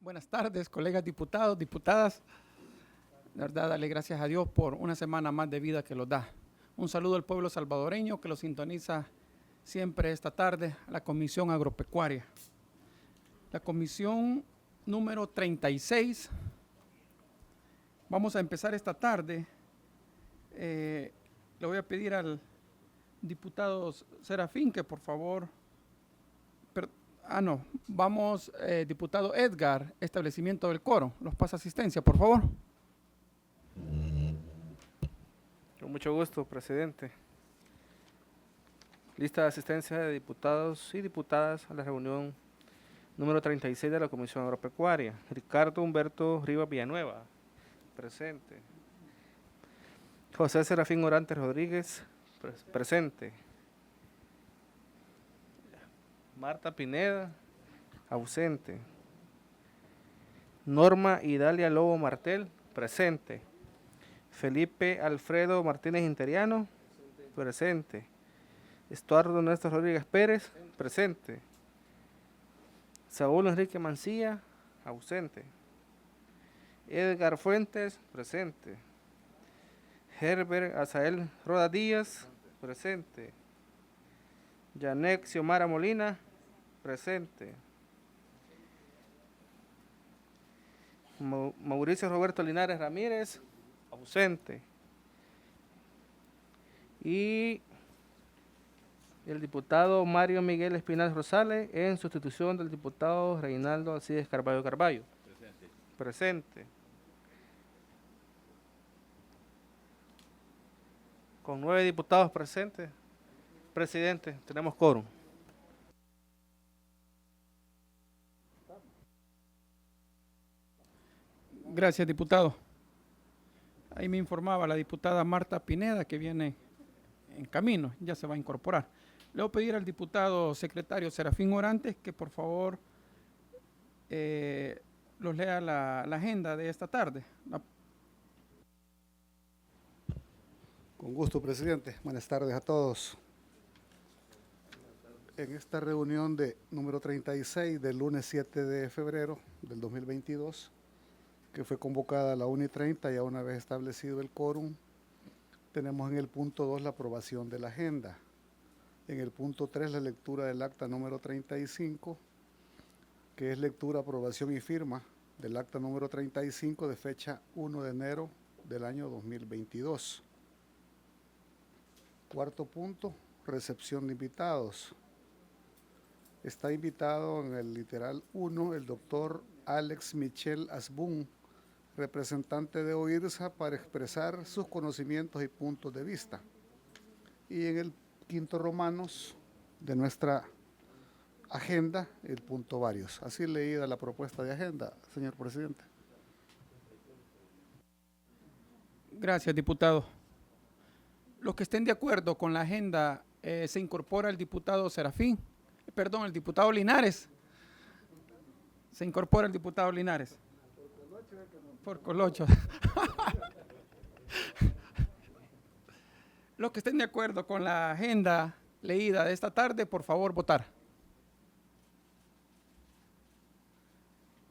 Buenas tardes, colegas diputados, diputadas. De verdad, darle gracias a Dios por una semana más de vida que los da. Un saludo al pueblo salvadoreño que lo sintoniza siempre esta tarde, a la Comisión Agropecuaria. La comisión número 36. Vamos a empezar esta tarde. Le voy a pedir al diputado Serafín que por favor... Vamos, diputado Edgar, establecimiento del coro. Los pasa asistencia, por favor. Con mucho gusto, presidente. Lista de asistencia de diputados y diputadas a la reunión número 36 de la Comisión Agropecuaria. Ricardo Humberto Rivas Villanueva, presente. José Serafín Orantes Rodríguez, presente. Marta Pineda, ausente. Norma Idalia Lobo Martel, presente. Felipe Alfredo Martínez Interiano, presente. Estuardo Néstor Rodríguez Pérez, presente. Saúl Enrique Mancilla, ausente. Edgar Fuentes, presente. Herbert Azael Roda Díaz, presente. Yanek Xiomara Molina, presente. Mauricio Roberto Linares Ramírez, ausente. Y el diputado Mario Miguel Espinal Rosales en sustitución del diputado Reinaldo Alcides Carballo Carballo. Presente. Con 9 diputados presentes, presidente, tenemos quórum. Gracias, diputado. Ahí me informaba la diputada Marta Pineda que viene en camino, ya se va a incorporar. Le voy a pedir al diputado secretario Serafín Orantes que por favor los lea la agenda de esta tarde. Con gusto, presidente. Buenas tardes a todos. En esta reunión de número 36 del lunes 7 de febrero del 2022, que fue convocada a la 1:30, ya una vez establecido el quórum, tenemos en el punto 2 la aprobación de la agenda. En el punto 3 la lectura del acta número 35, que es lectura, aprobación y firma del acta número 35 de fecha 1 de enero del año 2022. Cuarto punto, recepción de invitados. Está invitado en el literal 1 el doctor Alex Michel Asbun, representante de OIRSA, para expresar sus conocimientos y puntos de vista. Y en el quinto romanos de nuestra agenda, el punto varios. Así leída la propuesta de agenda, señor presidente. Gracias, diputado. Los que estén de acuerdo con la agenda, se incorpora el diputado Serafín, el diputado Linares. Se incorpora el diputado Linares. Por Colocho. Los que estén de acuerdo con la agenda leída de esta tarde, por favor, votar.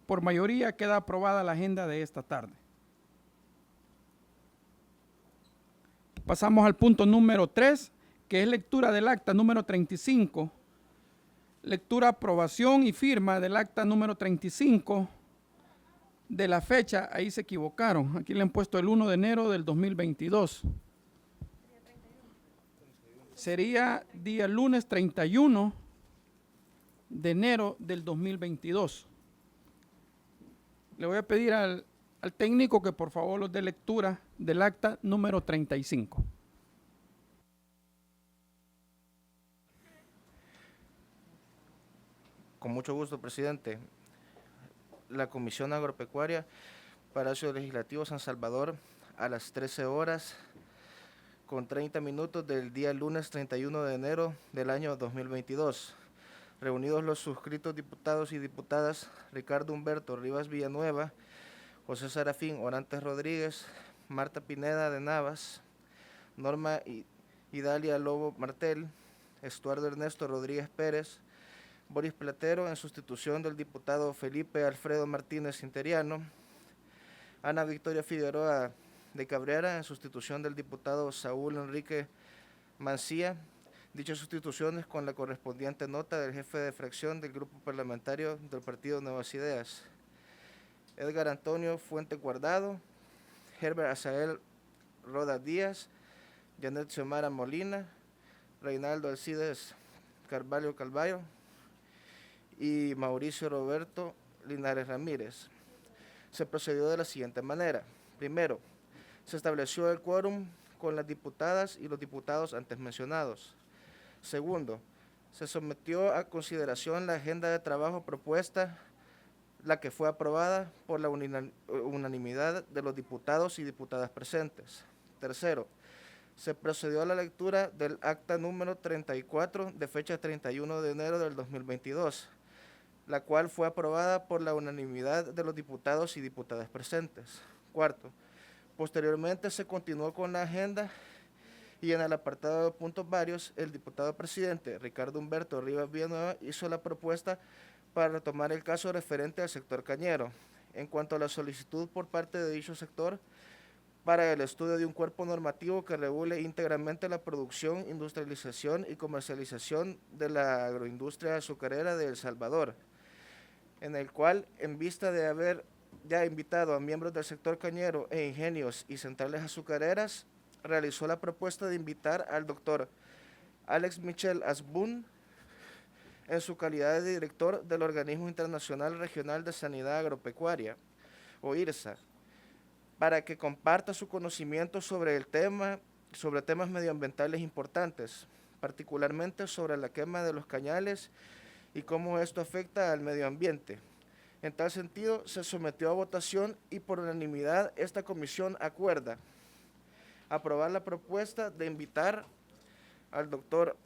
Por mayoría queda aprobada la agenda de esta tarde. Pasamos al punto número 3, que es lectura del acta número 35. Lectura, aprobación y firma del acta número 35 de la fecha. Ahí se equivocaron. Aquí le han puesto el 1 de enero del 2022. Sería día lunes 31 de enero del 2022. Le voy a pedir al técnico que por favor los dé lectura del acta número 35. Con mucho gusto, presidente. La Comisión Agropecuaria, Palacio Legislativo San Salvador, a las 13 horas con 30 minutos del día lunes 31 de enero del año 2022. Reunidos los suscritos diputados y diputadas Ricardo Humberto Rivas Villanueva, José Serafín Orantes Rodríguez, Marta Pineda de Navas, Norma Idalia Lobo Martel, Estuardo Ernesto Rodríguez Pérez, Boris Platero en sustitución del diputado Felipe Alfredo Martínez Interiano, Ana Victoria Figueroa de Cabrera en sustitución del diputado Saúl Enrique Mancía. Dichas sustituciones con la correspondiente nota del jefe de fracción del grupo parlamentario del Partido Nuevas Ideas. Edgar Antonio Fuente Guardado, Herbert Azael Roda Díaz, Janet Xiomara Molina, Reinaldo Alcides Carvalho Calvayo y Mauricio Roberto Linares Ramírez. Se procedió de la siguiente manera. Primero, se estableció el quórum con las diputadas y los diputados antes mencionados. Segundo, se sometió a consideración la agenda de trabajo propuesta, la que fue aprobada por la unanimidad de los diputados y diputadas presentes. Tercero, se procedió a la lectura del acta número 34 de fecha 31 de enero del 2022, la cual fue aprobada por la unanimidad de los diputados y diputadas presentes. Cuarto, posteriormente se continuó con la agenda y en el apartado de puntos varios, el diputado presidente Ricardo Humberto Rivas Villanueva hizo la propuesta para retomar el caso referente al sector cañero, en cuanto a la solicitud por parte de dicho sector para el estudio de un cuerpo normativo que regule íntegramente la producción, industrialización y comercialización de la agroindustria azucarera de El Salvador, en el cual, en vista de haber ya invitado a miembros del sector cañero e ingenios y centrales azucareras, realizó la propuesta de invitar al doctor Alex Michel Asbun en su calidad de director del Organismo Internacional Regional de Sanidad Agropecuaria, o IRSA, para que comparta su conocimiento sobre temas medioambientales importantes, particularmente sobre la quema de los cañales y cómo esto afecta al medio ambiente. En tal sentido, se sometió a votación y por unanimidad esta comisión acuerda aprobar la propuesta de invitar al doctor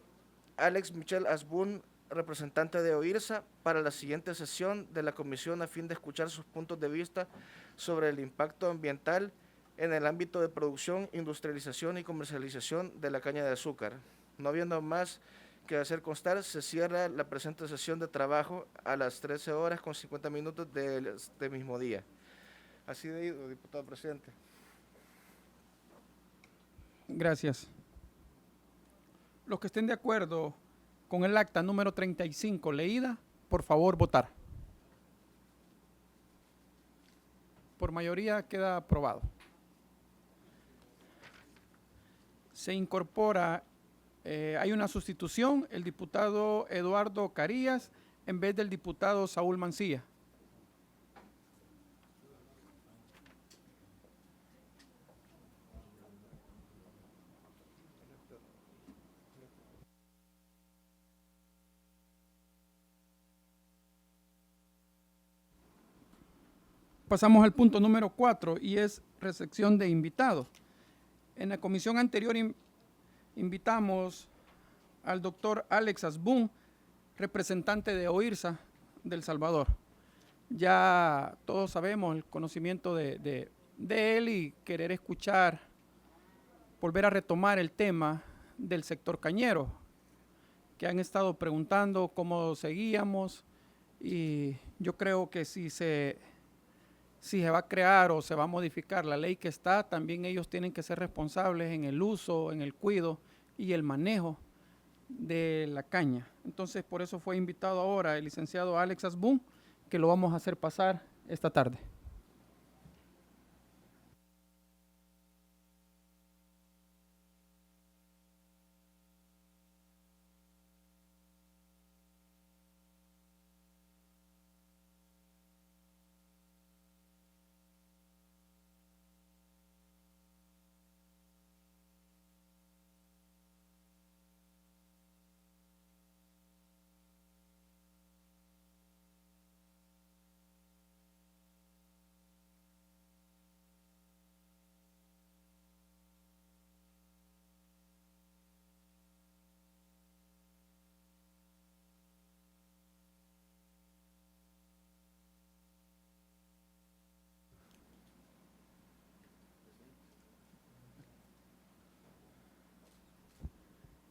Alex Michel Asbun, representante de OIRSA, para la siguiente sesión de la comisión a fin de escuchar sus puntos de vista sobre el impacto ambiental en el ámbito de producción, industrialización y comercialización de la caña de azúcar. No habiendo más que hacer constar, se cierra la presente sesión de trabajo a las 13 horas con 50 minutos de este mismo día. Así de ido, diputado presidente. Gracias. Los que estén de acuerdo con el acta número 35 leída, por favor votar. Por mayoría queda aprobado. Se incorpora, hay una sustitución, el diputado Eduardo Carías en vez del diputado Saúl Mancía. Pasamos al punto número 4 y es recepción de invitados. En la comisión anterior invitamos al doctor Alex Asbun, representante de OIRSA de El Salvador. Ya todos sabemos el conocimiento de él y querer escuchar, volver a retomar el tema del sector cañero, que han estado preguntando cómo seguíamos, y yo creo que si se va a crear o se va a modificar la ley que está, también ellos tienen que ser responsables en el uso, en el cuidado y el manejo de la caña. Entonces, por eso fue invitado ahora el licenciado Alex Asbun, que lo vamos a hacer pasar esta tarde.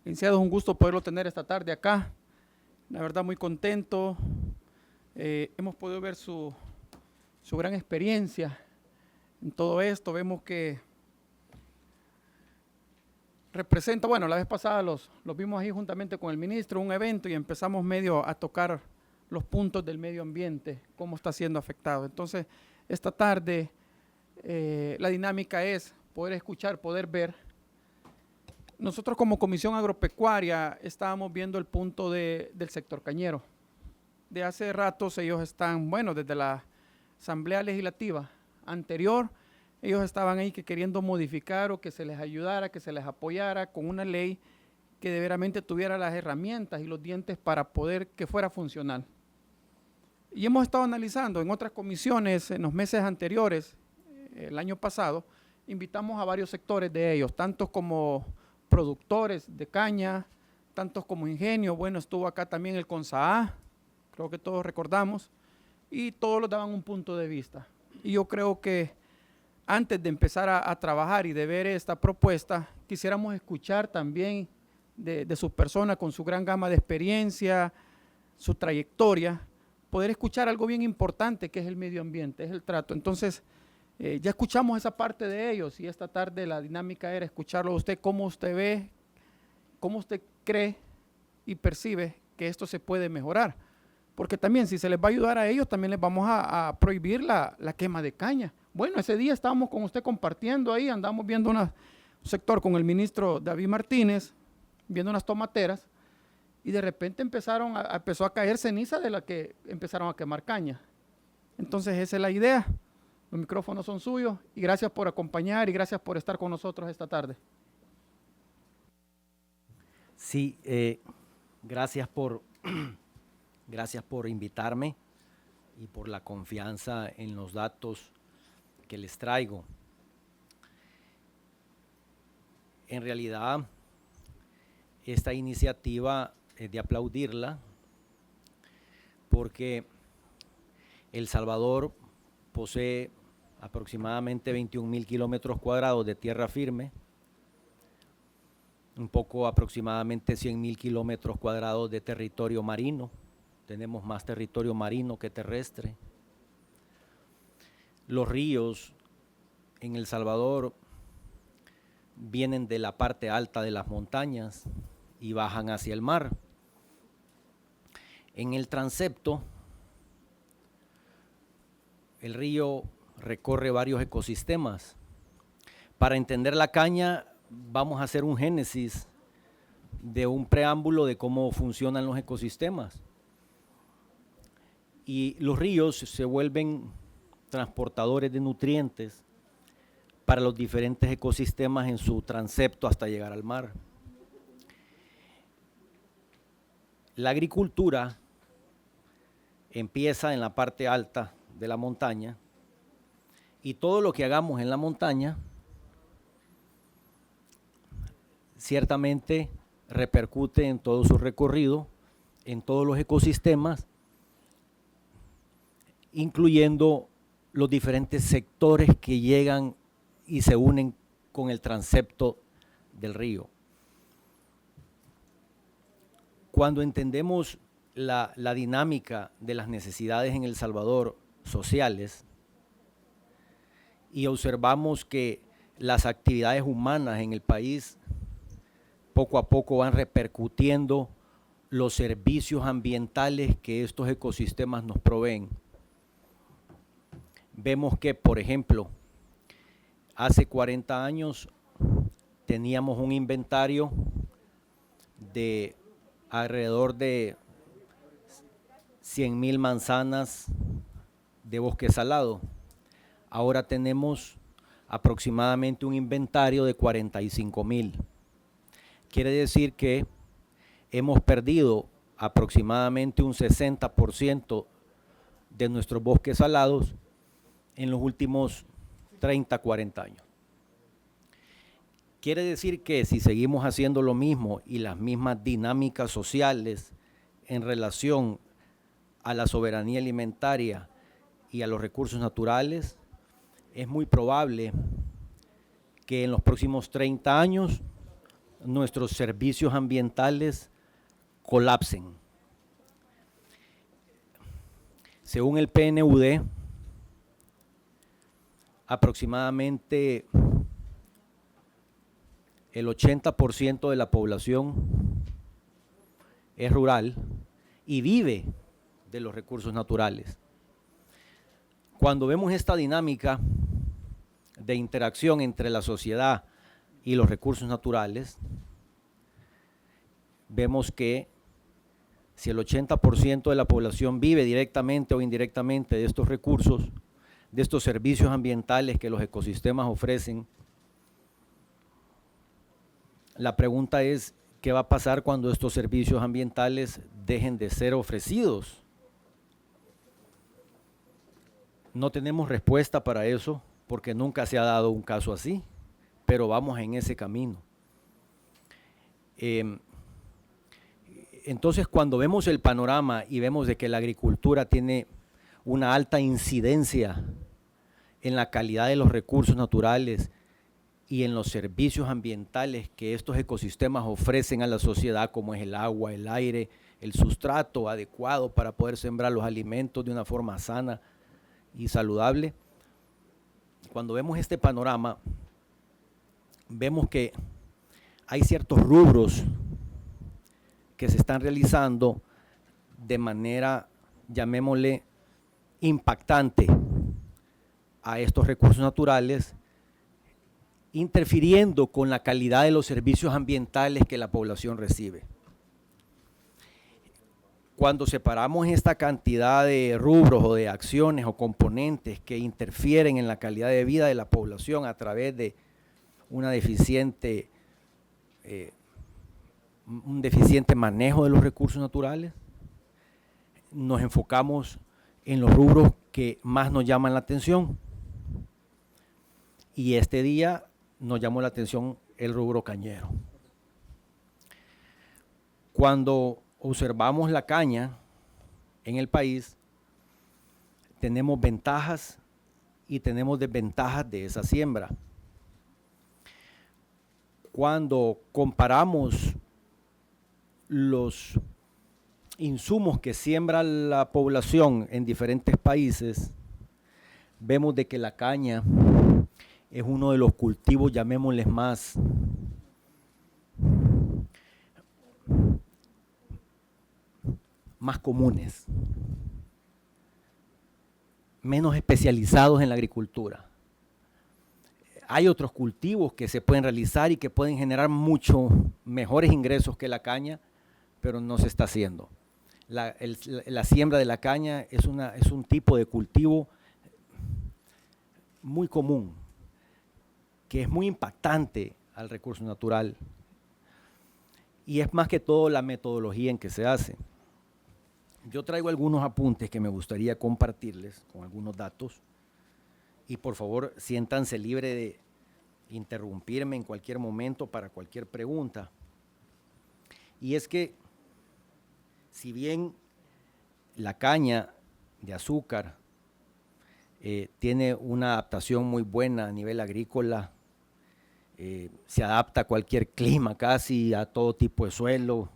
Licenciado, es un gusto poderlo tener esta tarde acá. La verdad, muy contento. Hemos podido ver su gran experiencia en todo esto. Vemos que representa, bueno, la vez pasada los vimos ahí juntamente con el ministro, un evento, y empezamos medio a tocar los puntos del medio ambiente, cómo está siendo afectado. Entonces, esta tarde la dinámica es poder escuchar, poder ver. Nosotros como Comisión Agropecuaria estábamos viendo el punto del sector cañero. De hace ratos ellos están, bueno, desde la Asamblea Legislativa anterior, ellos estaban ahí queriendo modificar o que se les ayudara, que se les apoyara con una ley que de veramente tuviera las herramientas y los dientes para poder que fuera funcional. Y hemos estado analizando en otras comisiones en los meses anteriores, el año pasado, invitamos a varios sectores de ellos, tantos como productores de caña, tantos como ingenios. Bueno, estuvo acá también el CONSAA, creo que todos recordamos, y todos los daban un punto de vista. Y yo creo que antes de empezar a trabajar y de ver esta propuesta, quisiéramos escuchar también de sus personas con su gran gama de experiencia, su trayectoria, poder escuchar algo bien importante que es el medio ambiente, es el trato. Entonces, ya escuchamos esa parte de ellos y esta tarde la dinámica era escucharlo a usted, cómo usted ve, cómo usted cree y percibe que esto se puede mejorar. Porque también si se les va a ayudar a ellos, también les vamos a prohibir la quema de caña. Bueno, ese día estábamos con usted compartiendo ahí, andamos viendo un sector con el ministro David Martínez, viendo unas tomateras, y de repente empezó a caer ceniza de la que empezaron a quemar caña. Entonces esa es la idea. Los micrófonos son suyos y gracias por acompañar y gracias por estar con nosotros esta tarde. Sí, gracias por invitarme y por la confianza en los datos que les traigo. En realidad, esta iniciativa es de aplaudirla porque El Salvador posee aproximadamente 21,000 kilómetros cuadrados de tierra firme, un poco aproximadamente 100,000 kilómetros cuadrados de territorio marino. Tenemos más territorio marino que terrestre. Los ríos en El Salvador vienen de la parte alta de las montañas y bajan hacia el mar. En el transepto, el río recorre varios ecosistemas. Para entender la caña, vamos a hacer un génesis de un preámbulo de cómo funcionan los ecosistemas. Y los ríos se vuelven transportadores de nutrientes para los diferentes ecosistemas en su transepto hasta llegar al mar. La agricultura empieza en la parte alta de la montaña y todo lo que hagamos en la montaña ciertamente repercute en todo su recorrido, en todos los ecosistemas, incluyendo los diferentes sectores que llegan y se unen con el transepto del río. Cuando entendemos la dinámica de las necesidades en El Salvador sociales y observamos que las actividades humanas en el país poco a poco van repercutiendo los servicios ambientales que estos ecosistemas nos proveen. Vemos que, por ejemplo, hace 40 años teníamos un inventario de alrededor de 100,000 manzanas de bosque salado. Ahora tenemos aproximadamente un inventario de 45,000. Quiere decir que hemos perdido aproximadamente un 60% de nuestros bosques salados en los últimos 30, 40 años. Quiere decir que si seguimos haciendo lo mismo y las mismas dinámicas sociales en relación a la soberanía alimentaria y a los recursos naturales, es muy probable que en los próximos 30 años nuestros servicios ambientales colapsen. Según el PNUD, aproximadamente el 80% de la población es rural y vive de los recursos naturales. Cuando vemos esta dinámica de interacción entre la sociedad y los recursos naturales, vemos que si el 80% de la población vive directamente o indirectamente de estos recursos, de estos servicios ambientales que los ecosistemas ofrecen, la pregunta es, ¿qué va a pasar cuando estos servicios ambientales dejen de ser ofrecidos? No tenemos respuesta para eso porque nunca se ha dado un caso así, pero vamos en ese camino. Entonces, cuando vemos el panorama y vemos de que la agricultura tiene una alta incidencia en la calidad de los recursos naturales y en los servicios ambientales que estos ecosistemas ofrecen a la sociedad, como es el agua, el aire, el sustrato adecuado para poder sembrar los alimentos de una forma sana y saludable. Cuando vemos este panorama, vemos que hay ciertos rubros que se están realizando de manera, llamémosle, impactante a estos recursos naturales, interfiriendo con la calidad de los servicios ambientales que la población recibe. Cuando separamos esta cantidad de rubros o de acciones o componentes que interfieren en la calidad de vida de la población a través de un deficiente manejo de los recursos naturales, nos enfocamos en los rubros que más nos llaman la atención. Y este día nos llamó la atención el rubro cañero. Cuando observamos la caña en el país, tenemos ventajas y tenemos desventajas de esa siembra. Cuando comparamos los insumos que siembra la población en diferentes países, vemos de que la caña es uno de los cultivos, llamémosles más comunes, menos especializados en la agricultura. Hay otros cultivos que se pueden realizar y que pueden generar mucho mejores ingresos que la caña, pero no se está haciendo. La siembra de la caña es un tipo de cultivo muy común, que es muy impactante al recurso natural, y es más que todo la metodología en que se hace. Yo traigo algunos apuntes que me gustaría compartirles con algunos datos, y por favor siéntanse libre de interrumpirme en cualquier momento para cualquier pregunta. Y es que, si bien la caña de azúcar tiene una adaptación muy buena a nivel agrícola, se adapta a cualquier clima, casi a todo tipo de suelo,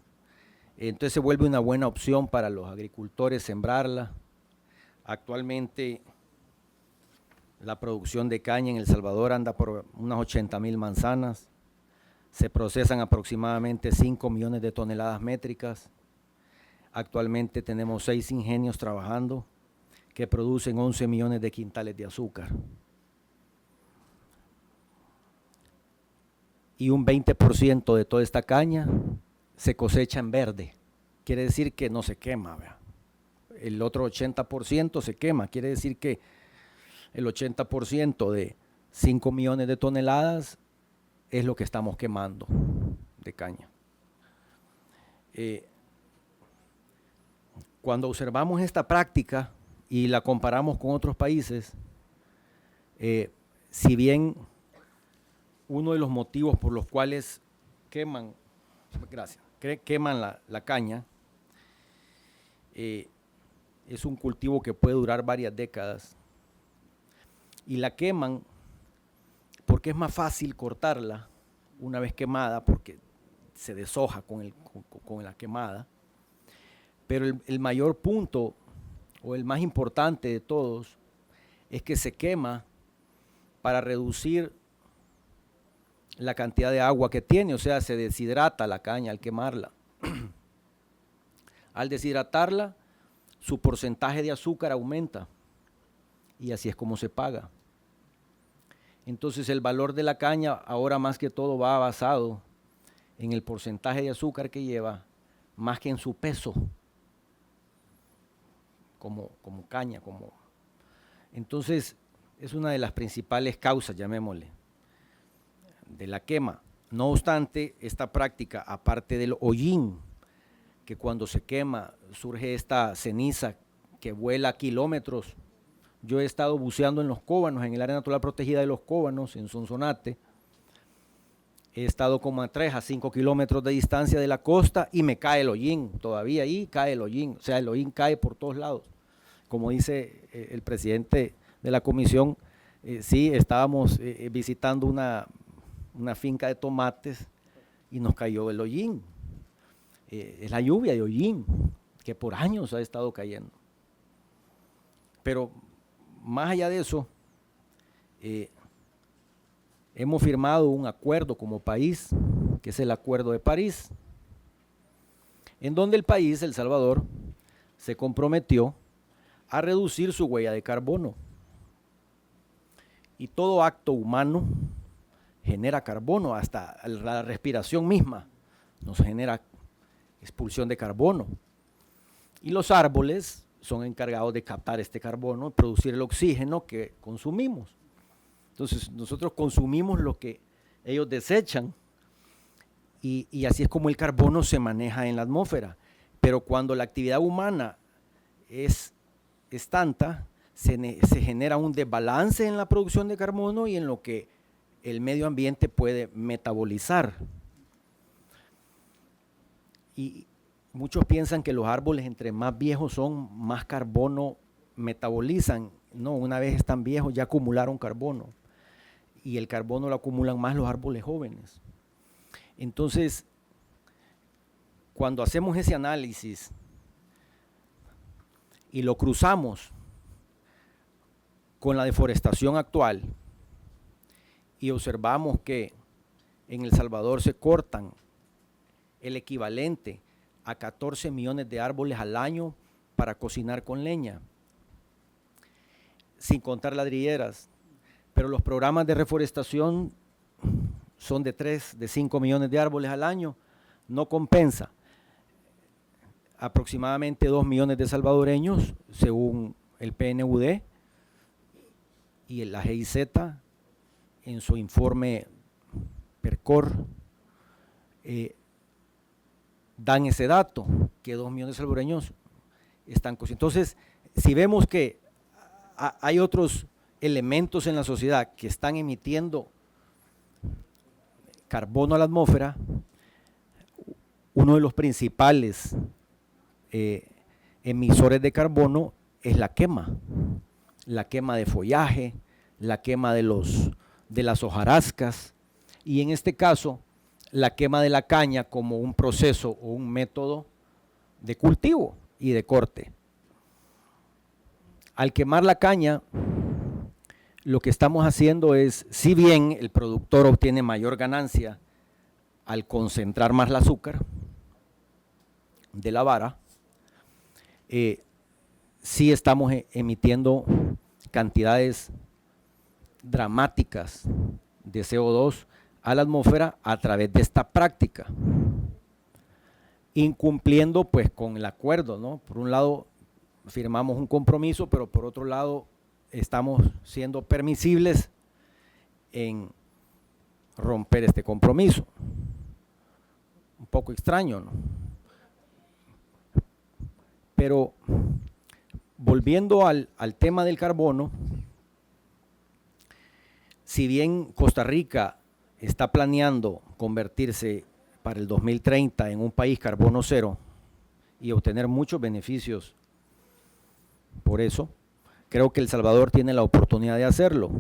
entonces se vuelve una buena opción para los agricultores sembrarla. Actualmente la producción de caña en El Salvador anda por unas 80,000 manzanas, se procesan aproximadamente 5 millones de toneladas métricas. Actualmente tenemos 6 ingenios trabajando que producen 11 millones de quintales de azúcar. Y un 20% de toda esta caña se cosecha en verde. Quiere decir que no se quema, ¿verdad? El otro 80% se quema. Quiere decir que el 80% de 5 millones de toneladas es lo que estamos quemando de caña. Cuando observamos esta práctica y la comparamos con otros países, si bien uno de los motivos por los cuales queman la caña, es un cultivo que puede durar varias décadas, y la queman porque es más fácil cortarla una vez quemada, porque se deshoja con la quemada. Pero el mayor punto o el más importante de todos, es que se quema para reducir la cantidad de agua que tiene, o sea, se deshidrata la caña al quemarla. Al deshidratarla, su porcentaje de azúcar aumenta y así es como se paga. Entonces el valor de la caña ahora más que todo va basado en el porcentaje de azúcar que lleva, más que en su peso como caña. Entonces es una de las principales causas, llamémosle, de la quema. No obstante, esta práctica, aparte del hollín, que cuando se quema surge esta ceniza que vuela kilómetros. Yo he estado buceando en los Cóbanos, en el área natural protegida de los Cóbanos, en Sonsonate. He estado como a 3 a 5 kilómetros de distancia de la costa y me cae el hollín. Todavía ahí cae el hollín. O sea, el hollín cae por todos lados. Como dice el presidente de la comisión, sí, estábamos visitando una finca de tomates y nos cayó el hollín. Es la lluvia de hollín que por años ha estado cayendo. Pero más allá de eso, hemos firmado un acuerdo como país, que es el Acuerdo de París, en donde el país, El Salvador, se comprometió a reducir su huella de carbono. Y todo acto humano genera carbono, hasta la respiración misma nos genera expulsión de carbono. Y los árboles son encargados de captar este carbono y producir el oxígeno que consumimos. Entonces nosotros consumimos lo que ellos desechan y así es como el carbono se maneja en la atmósfera. Pero cuando la actividad humana es tanta, se genera un desbalance en la producción de carbono y en lo que el medio ambiente puede metabolizar. Y muchos piensan que los árboles entre más viejos son, más carbono metabolizan. No, una vez están viejos ya acumularon carbono y el carbono lo acumulan más los árboles jóvenes. Entonces, cuando hacemos ese análisis y lo cruzamos con la deforestación actual y observamos que en El Salvador se cortan el equivalente a 14 millones de árboles al año para cocinar con leña, sin contar ladrilleras. Pero los programas de reforestación son de 5 millones de árboles al año, no compensa. Aproximadamente 2 millones de salvadoreños, según el PNUD y la GIZ, en su informe PERCOR, dan ese dato, que 2 millones de salvadoreños están cocinando. Entonces, si vemos que hay otros elementos en la sociedad que están emitiendo carbono a la atmósfera, uno de los principales emisores de carbono es la quema de follaje, la quema de las hojarascas y en este caso la quema de la caña como un proceso o un método de cultivo y de corte. Al quemar la caña, lo que estamos haciendo es, si bien el productor obtiene mayor ganancia al concentrar más el azúcar de la vara, sí estamos emitiendo cantidades dramáticas de CO2 a la atmósfera a través de esta práctica, incumpliendo pues con el acuerdo, ¿no? Por un lado firmamos un compromiso, pero por otro lado estamos siendo permisibles en romper este compromiso. Un poco extraño, ¿no? Pero volviendo al tema del carbono, si bien Costa Rica está planeando convertirse para el 2030 en un país carbono cero y obtener muchos beneficios por eso, creo que El Salvador tiene la oportunidad de hacerlo.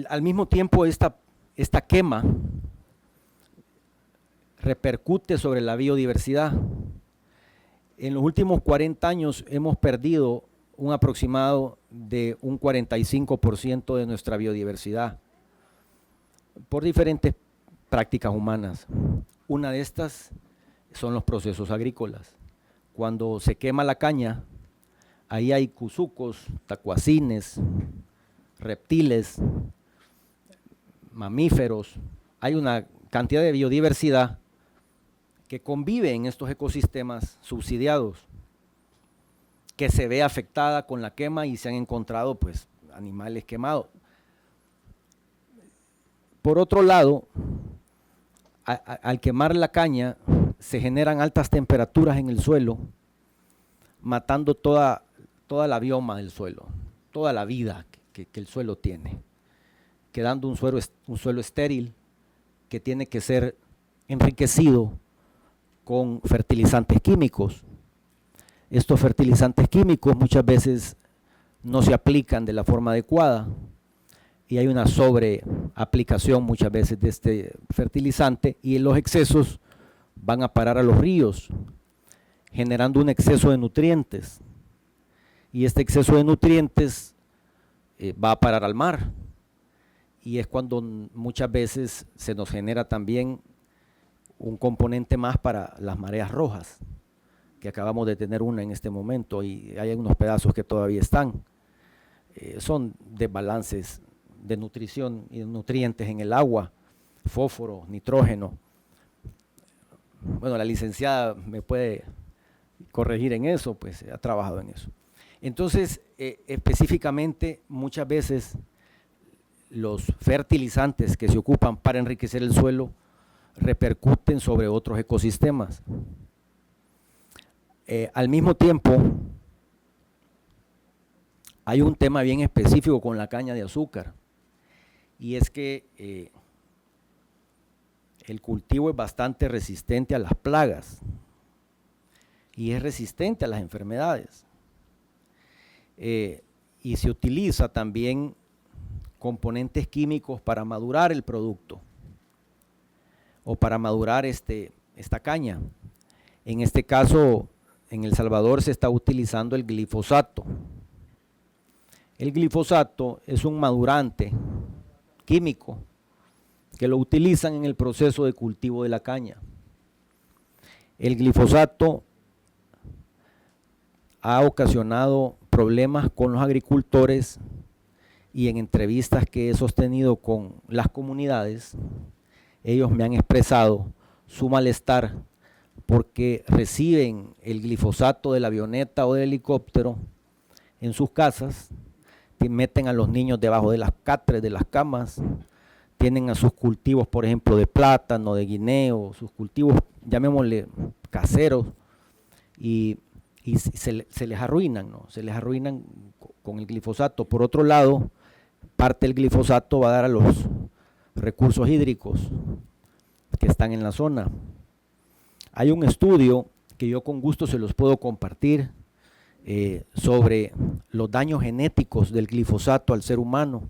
Al mismo tiempo, esta quema repercute sobre la biodiversidad. En los últimos 40 años hemos perdido un aproximado de un 45% de nuestra biodiversidad por diferentes prácticas humanas. Una de estas son los procesos agrícolas. Cuando se quema la caña, ahí hay cuzucos, tacuacines, reptiles, mamíferos. Hay una cantidad de biodiversidad que convive en estos ecosistemas subsidiados, que se ve afectada con la quema y se han encontrado pues animales quemados. Por otro lado, al quemar la caña se generan altas temperaturas en el suelo, matando toda la bioma del suelo, toda la vida que el suelo tiene, quedando un suelo estéril que tiene que ser enriquecido con fertilizantes químicos. Estos fertilizantes químicos muchas veces no se aplican de la forma adecuada y hay una sobreaplicación muchas veces de este fertilizante y los excesos van a parar a los ríos, generando un exceso de nutrientes. Y este exceso de nutrientes va a parar al mar. Y es cuando muchas veces se nos genera también un componente más para las mareas rojas, que acabamos de tener una en este momento y hay unos pedazos que todavía están. Son desbalances de nutrición y de nutrientes en el agua, fósforo, nitrógeno. Bueno, la licenciada me puede corregir en eso, pues ha trabajado en eso. Entonces, específicamente, muchas veces los fertilizantes que se ocupan para enriquecer el suelo repercuten sobre otros ecosistemas. Al mismo tiempo, hay un tema bien específico con la caña de azúcar, y es que el cultivo es bastante resistente a las plagas y es resistente a las enfermedades. Y se utiliza también componentes químicos para madurar el producto o para madurar esta caña. En este caso, en El Salvador se está utilizando el glifosato. El glifosato es un madurante químico que lo utilizan en el proceso de cultivo de la caña. El glifosato ha ocasionado problemas con los agricultores y en entrevistas que he sostenido con las comunidades, ellos me han expresado su malestar porque reciben el glifosato de la avioneta o del helicóptero en sus casas, meten a los niños debajo de las catres, de las camas, tienen a sus cultivos, por ejemplo, de plátano, de guineo, sus cultivos, llamémosle caseros, y se les arruinan, ¿no? Se les arruinan con el glifosato. Por otro lado, parte del glifosato va a dar a los recursos hídricos que están en la zona. Hay un estudio que yo con gusto se los puedo compartir sobre los daños genéticos del glifosato al ser humano.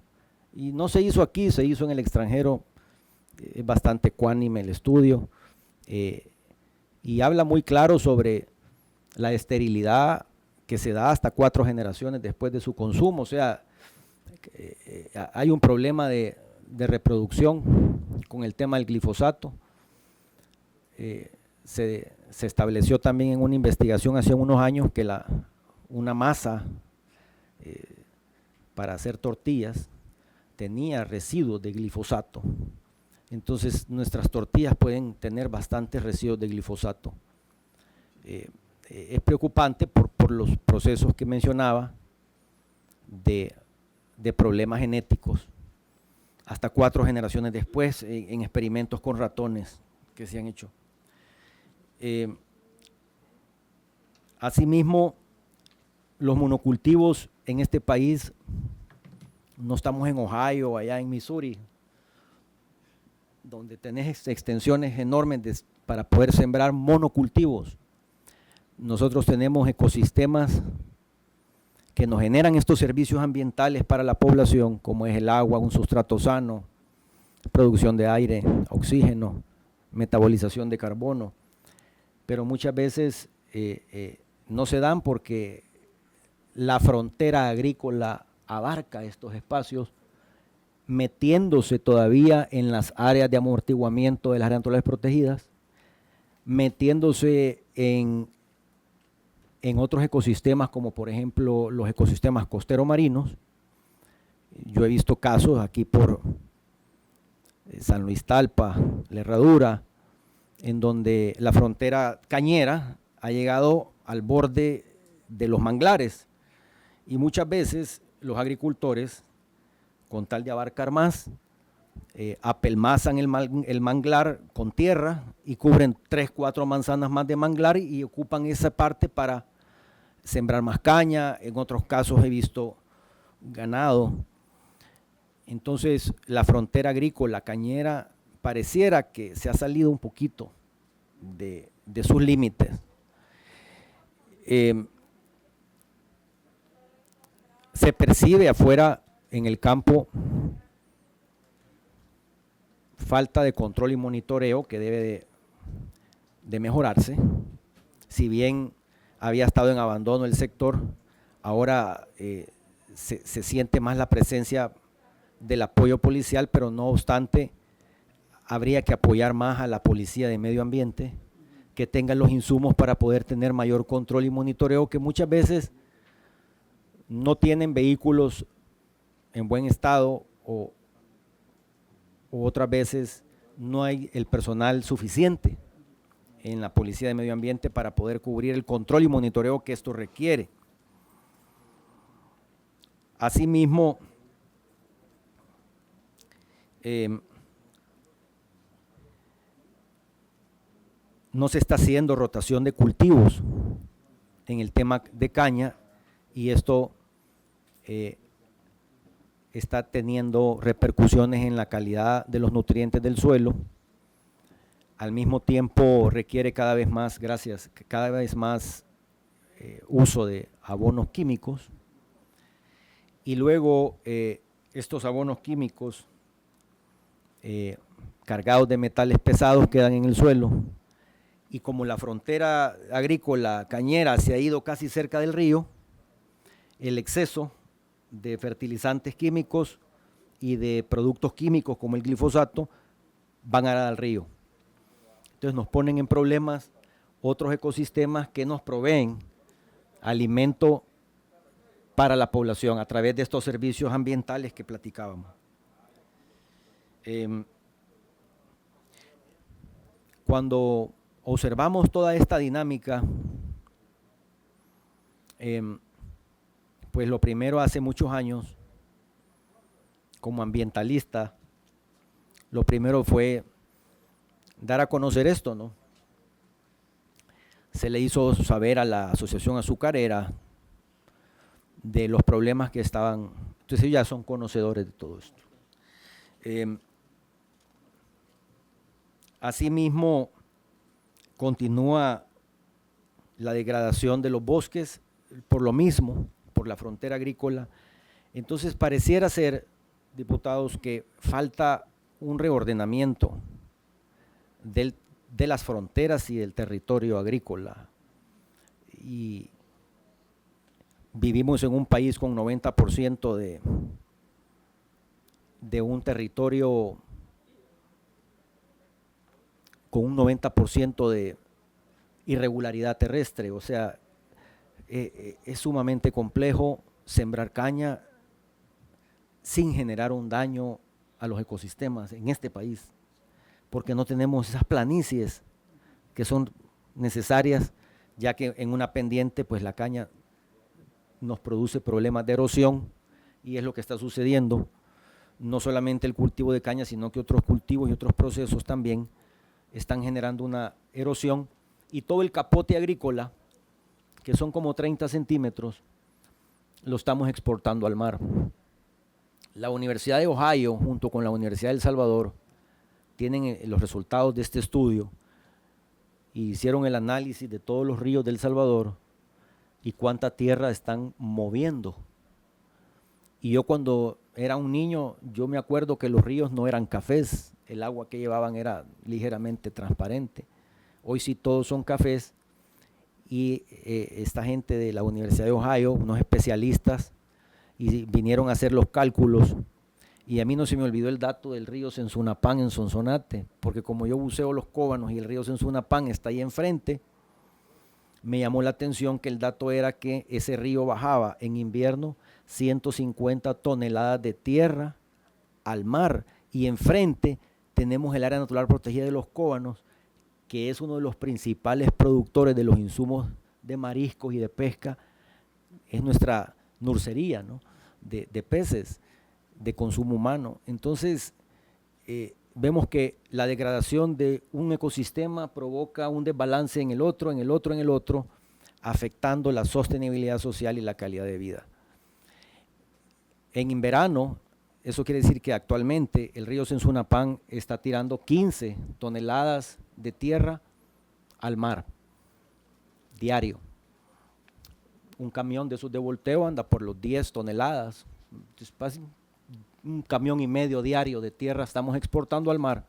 Y no se hizo aquí, se hizo en el extranjero, es bastante ecuánime el estudio, y habla muy claro sobre la esterilidad que se da hasta 4 generaciones después de su consumo. O sea, hay un problema de reproducción con el tema del glifosato. Se estableció también en una investigación hace unos años que una masa para hacer tortillas tenía residuos de glifosato. Entonces nuestras tortillas pueden tener bastantes residuos de glifosato. Es preocupante por los procesos que mencionaba de problemas genéticos hasta 4 generaciones después en experimentos con ratones que se han hecho. Asimismo, los monocultivos en este país, no estamos en Ohio, allá en Missouri, donde tenés extensiones enormes para poder sembrar monocultivos. Nosotros tenemos ecosistemas que nos generan estos servicios ambientales para la población, como es el agua, un sustrato sano, producción de aire, oxígeno, metabolización de carbono. Pero muchas veces no se dan porque la frontera agrícola abarca estos espacios, metiéndose todavía en las áreas de amortiguamiento de las áreas naturales protegidas, metiéndose en otros ecosistemas como por ejemplo los ecosistemas costero marinos. Yo he visto casos aquí por San Luis Talpa, La Herradura, en donde la frontera cañera ha llegado al borde de los manglares y muchas veces los agricultores, con tal de abarcar más, apelmazan el manglar con tierra y cubren 3, 4 manzanas más de manglar y ocupan esa parte para sembrar más caña. En otros casos he visto ganado. Entonces la frontera agrícola cañera pareciera que se ha salido un poquito de sus límites. Se percibe afuera en el campo falta de control y monitoreo que debe de mejorarse. Si bien había estado en abandono el sector, ahora se siente más la presencia del apoyo policial, pero no obstante habría que apoyar más a la policía de medio ambiente, que tenga los insumos para poder tener mayor control y monitoreo, que muchas veces no tienen vehículos en buen estado o otras veces no hay el personal suficiente en la Policía de Medio Ambiente para poder cubrir el control y monitoreo que esto requiere. Asimismo, no se está haciendo rotación de cultivos en el tema de caña y esto está teniendo repercusiones en la calidad de los nutrientes del suelo. Al mismo tiempo requiere cada vez más, uso de abonos químicos y luego estos abonos químicos cargados de metales pesados quedan en el suelo y como la frontera agrícola cañera se ha ido casi cerca del río, el exceso de fertilizantes químicos y de productos químicos como el glifosato van a dar al río. Entonces nos ponen en problemas otros ecosistemas que nos proveen alimento para la población a través de estos servicios ambientales que platicábamos. Cuando observamos toda esta dinámica, pues lo primero, hace muchos años, como ambientalista, lo primero fue dar a conocer esto, ¿no? Se le hizo saber a la Asociación Azucarera de los problemas que estaban, entonces ellos ya son conocedores de todo esto. Asimismo, continúa la degradación de los bosques por lo mismo, por la frontera agrícola. Entonces pareciera ser, diputados, que falta un reordenamiento de las fronteras y del territorio agrícola. Y vivimos en un país con 90% de un territorio con un 90% de irregularidad terrestre, o sea, es sumamente complejo sembrar caña sin generar un daño a los ecosistemas en este país, porque no tenemos esas planicies que son necesarias, ya que en una pendiente pues la caña nos produce problemas de erosión y es lo que está sucediendo, no solamente el cultivo de caña, sino que otros cultivos y otros procesos también están generando una erosión y todo el capote agrícola, que son como 30 centímetros, lo estamos exportando al mar. La Universidad de Ohio, junto con la Universidad de El Salvador, tienen los resultados de este estudio y hicieron el análisis de todos los ríos de El Salvador y cuánta tierra están moviendo. Y yo cuando era un niño, yo me acuerdo que los ríos no eran cafés, el agua que llevaban era ligeramente transparente. Hoy sí todos son cafés y esta gente de la Universidad de Ohio, unos especialistas, y vinieron a hacer los cálculos. Y a mí no se me olvidó el dato del río Sensunapán en Sonsonate, porque como yo buceo los Cóbanos y el río Sensunapán está ahí enfrente, me llamó la atención que el dato era que ese río bajaba en invierno 150 toneladas de tierra al mar, y enfrente tenemos el área natural protegida de los Cóbanos, que es uno de los principales productores de los insumos de mariscos y de pesca. Es nuestra nursería, ¿no?, de peces de consumo humano. Entonces, vemos que la degradación de un ecosistema provoca un desbalance en el otro, en el otro, en el otro, afectando la sostenibilidad social y la calidad de vida. En verano, eso quiere decir que actualmente el río Sensunapán está tirando 15 toneladas de tierra al mar, diario. Un camión de esos de volteo anda por los 10 toneladas. Entonces, un camión y medio diario de tierra estamos exportando al mar.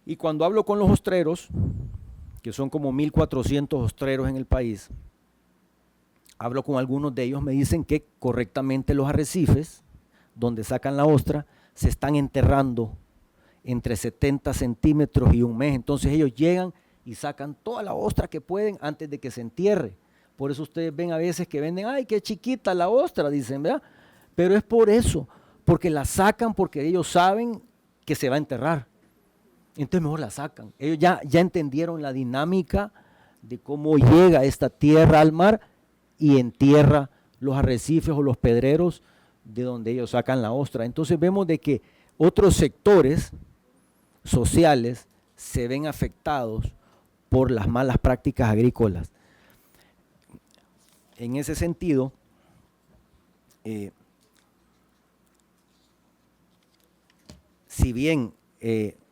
Y cuando hablo con los ostreros, que son como 1.400 ostreros en el país, hablo con algunos de ellos, me dicen que correctamente los arrecifes, donde sacan la ostra, se están enterrando entre 70 centímetros y un mes. Entonces ellos llegan y sacan toda la ostra que pueden antes de que se entierre. Por eso ustedes ven a veces que venden, ¡ay, qué chiquita la ostra!, dicen, ¿verdad? Pero es por eso, porque la sacan porque ellos saben que se va a enterrar. Entonces mejor la sacan. Ellos ya entendieron la dinámica de cómo llega esta tierra al mar y entierra los arrecifes o los pedreros de donde ellos sacan la ostra. Entonces vemos de que otros sectores sociales se ven afectados por las malas prácticas agrícolas. En ese sentido, si bien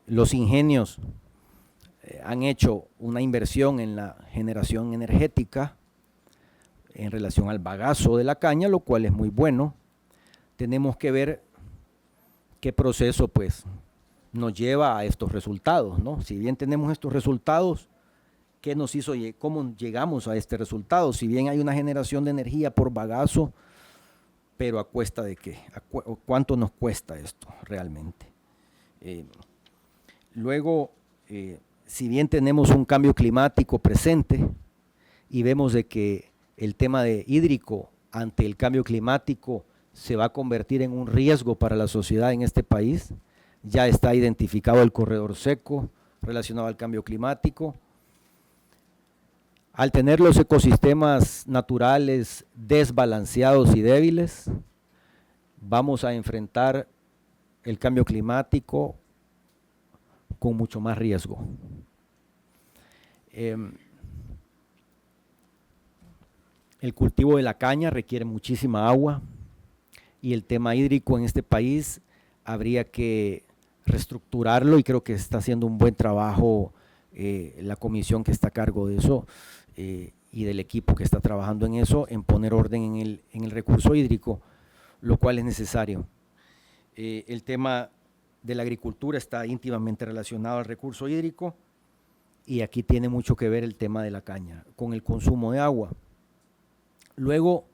los ingenios han hecho una inversión en la generación energética en relación al bagazo de la caña, lo cual es muy bueno, tenemos que ver qué proceso pues nos lleva a estos resultados, ¿no? Si bien tenemos estos resultados, ¿qué nos hizo, cómo llegamos a este resultado? Si bien hay una generación de energía por bagazo, pero ¿a cuesta de qué? ¿Cuánto nos cuesta esto realmente? Luego, si bien tenemos un cambio climático presente y vemos de que el tema de hídrico ante el cambio climático se va a convertir en un riesgo para la sociedad en este país, ya está identificado el corredor seco relacionado al cambio climático. Al tener los ecosistemas naturales desbalanceados y débiles, vamos a enfrentar el cambio climático con mucho más riesgo. El cultivo de la caña requiere muchísima agua y el tema hídrico en este país habría que reestructurarlo, y creo que está haciendo un buen trabajo la comisión que está a cargo de eso y del equipo que está trabajando en eso, en poner orden en el recurso hídrico, lo cual es necesario. El tema de la agricultura está íntimamente relacionado al recurso hídrico, y aquí tiene mucho que ver el tema de la caña con el consumo de agua. Luego,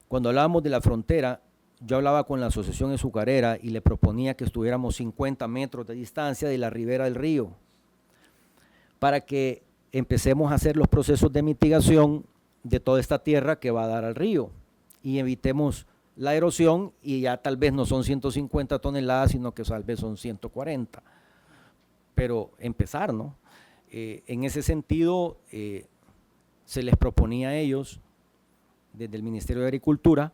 cuando hablábamos de la frontera, yo hablaba con la Asociación Azucarera y le proponía que estuviéramos 50 metros de distancia de la ribera del río para que empecemos a hacer los procesos de mitigación de toda esta tierra que va a dar al río y evitemos la erosión, y ya tal vez no son 150 toneladas, sino que tal vez son 140. Pero empezar, ¿no? En ese sentido, se les proponía a ellos, desde el Ministerio de Agricultura,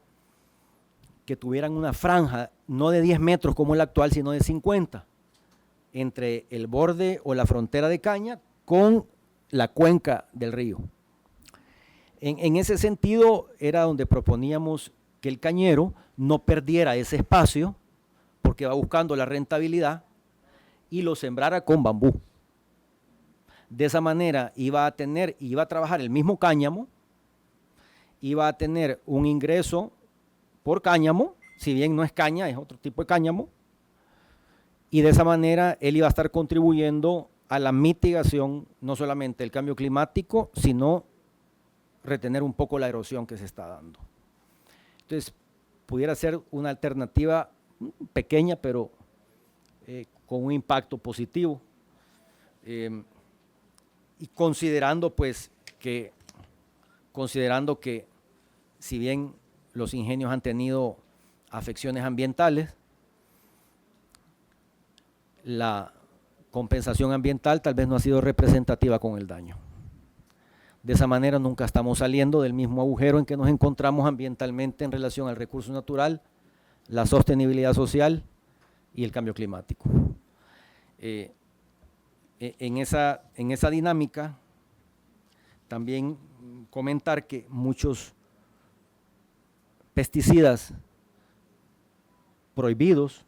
que tuvieran una franja, no de 10 metros como la actual, sino de 50, entre el borde o la frontera de caña con la cuenca del río. En ese sentido, era donde proponíamos que el cañero no perdiera ese espacio, porque va buscando la rentabilidad, y lo sembrara con bambú. De esa manera iba a trabajar el mismo cáñamo, iba a tener un ingreso por cáñamo, si bien no es caña, es otro tipo de cáñamo, y de esa manera él iba a estar contribuyendo a la mitigación no solamente del cambio climático, sino retener un poco la erosión que se está dando. Entonces, pudiera ser una alternativa pequeña, pero con un impacto positivo. Y considerando que si bien los ingenios han tenido afecciones ambientales, la compensación ambiental tal vez no ha sido representativa con el daño. De esa manera nunca estamos saliendo del mismo agujero en que nos encontramos ambientalmente en relación al recurso natural, la sostenibilidad social y el cambio climático. En esa dinámica, también comentar que muchos pesticidas prohibidos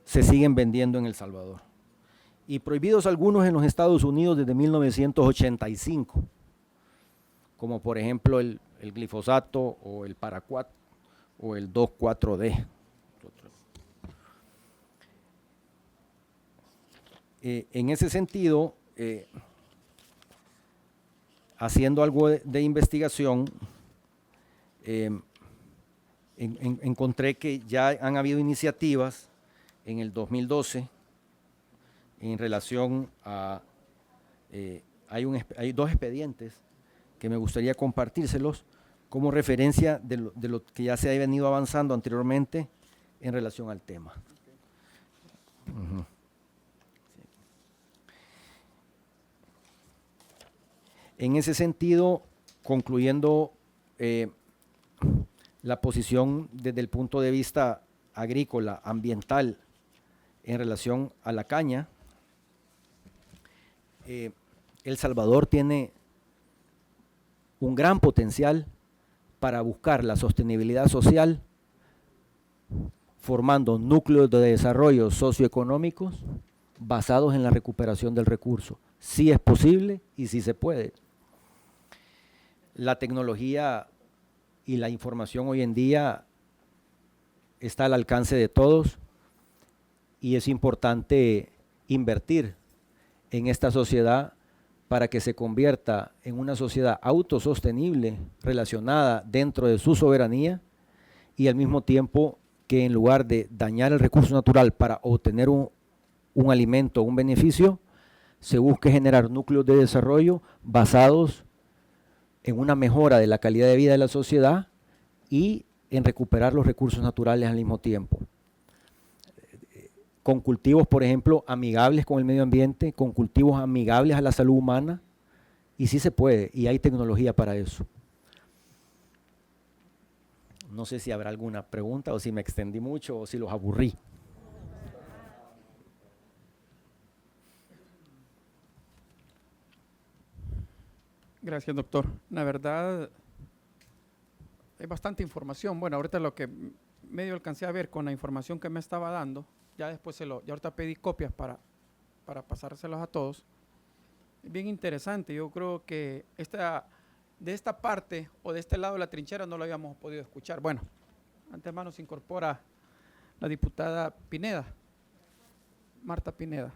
se siguen vendiendo en El Salvador. Y prohibidos algunos en los Estados Unidos desde 1985, como por ejemplo el glifosato o el paraquat o el 2,4-D. En ese sentido, haciendo algo de investigación, encontré que ya han habido iniciativas en el 2012 en relación a, hay dos expedientes que me gustaría compartírselos como referencia de lo que ya se ha venido avanzando anteriormente en relación al tema. Uh-huh. En ese sentido, concluyendo la posición desde el punto de vista agrícola, ambiental, en relación a la caña, El Salvador tiene un gran potencial para buscar la sostenibilidad social, formando núcleos de desarrollo socioeconómicos basados en la recuperación del recurso. Sí es posible y sí se puede. La tecnología y la información hoy en día está al alcance de todos y es importante invertir en esta sociedad para que se convierta en una sociedad autosostenible, relacionada dentro de su soberanía y al mismo tiempo que en lugar de dañar el recurso natural para obtener un alimento o un beneficio, se busque generar núcleos de desarrollo basados en una mejora de la calidad de vida de la sociedad y en recuperar los recursos naturales al mismo tiempo. Con cultivos, por ejemplo, amigables con el medio ambiente, con cultivos amigables a la salud humana, y sí se puede, y hay tecnología para eso. No sé si habrá alguna pregunta o si me extendí mucho o si los aburrí. Gracias, doctor. La verdad, hay bastante información. Bueno, ahorita lo que medio alcancé a ver con la información que me estaba dando, ya después ya ahorita pedí copias para pasárselos a todos. Es bien interesante. Yo creo que de esta parte o de este lado de la trinchera no lo habíamos podido escuchar. Bueno, antemano se incorpora la diputada Pineda, Marta Pineda.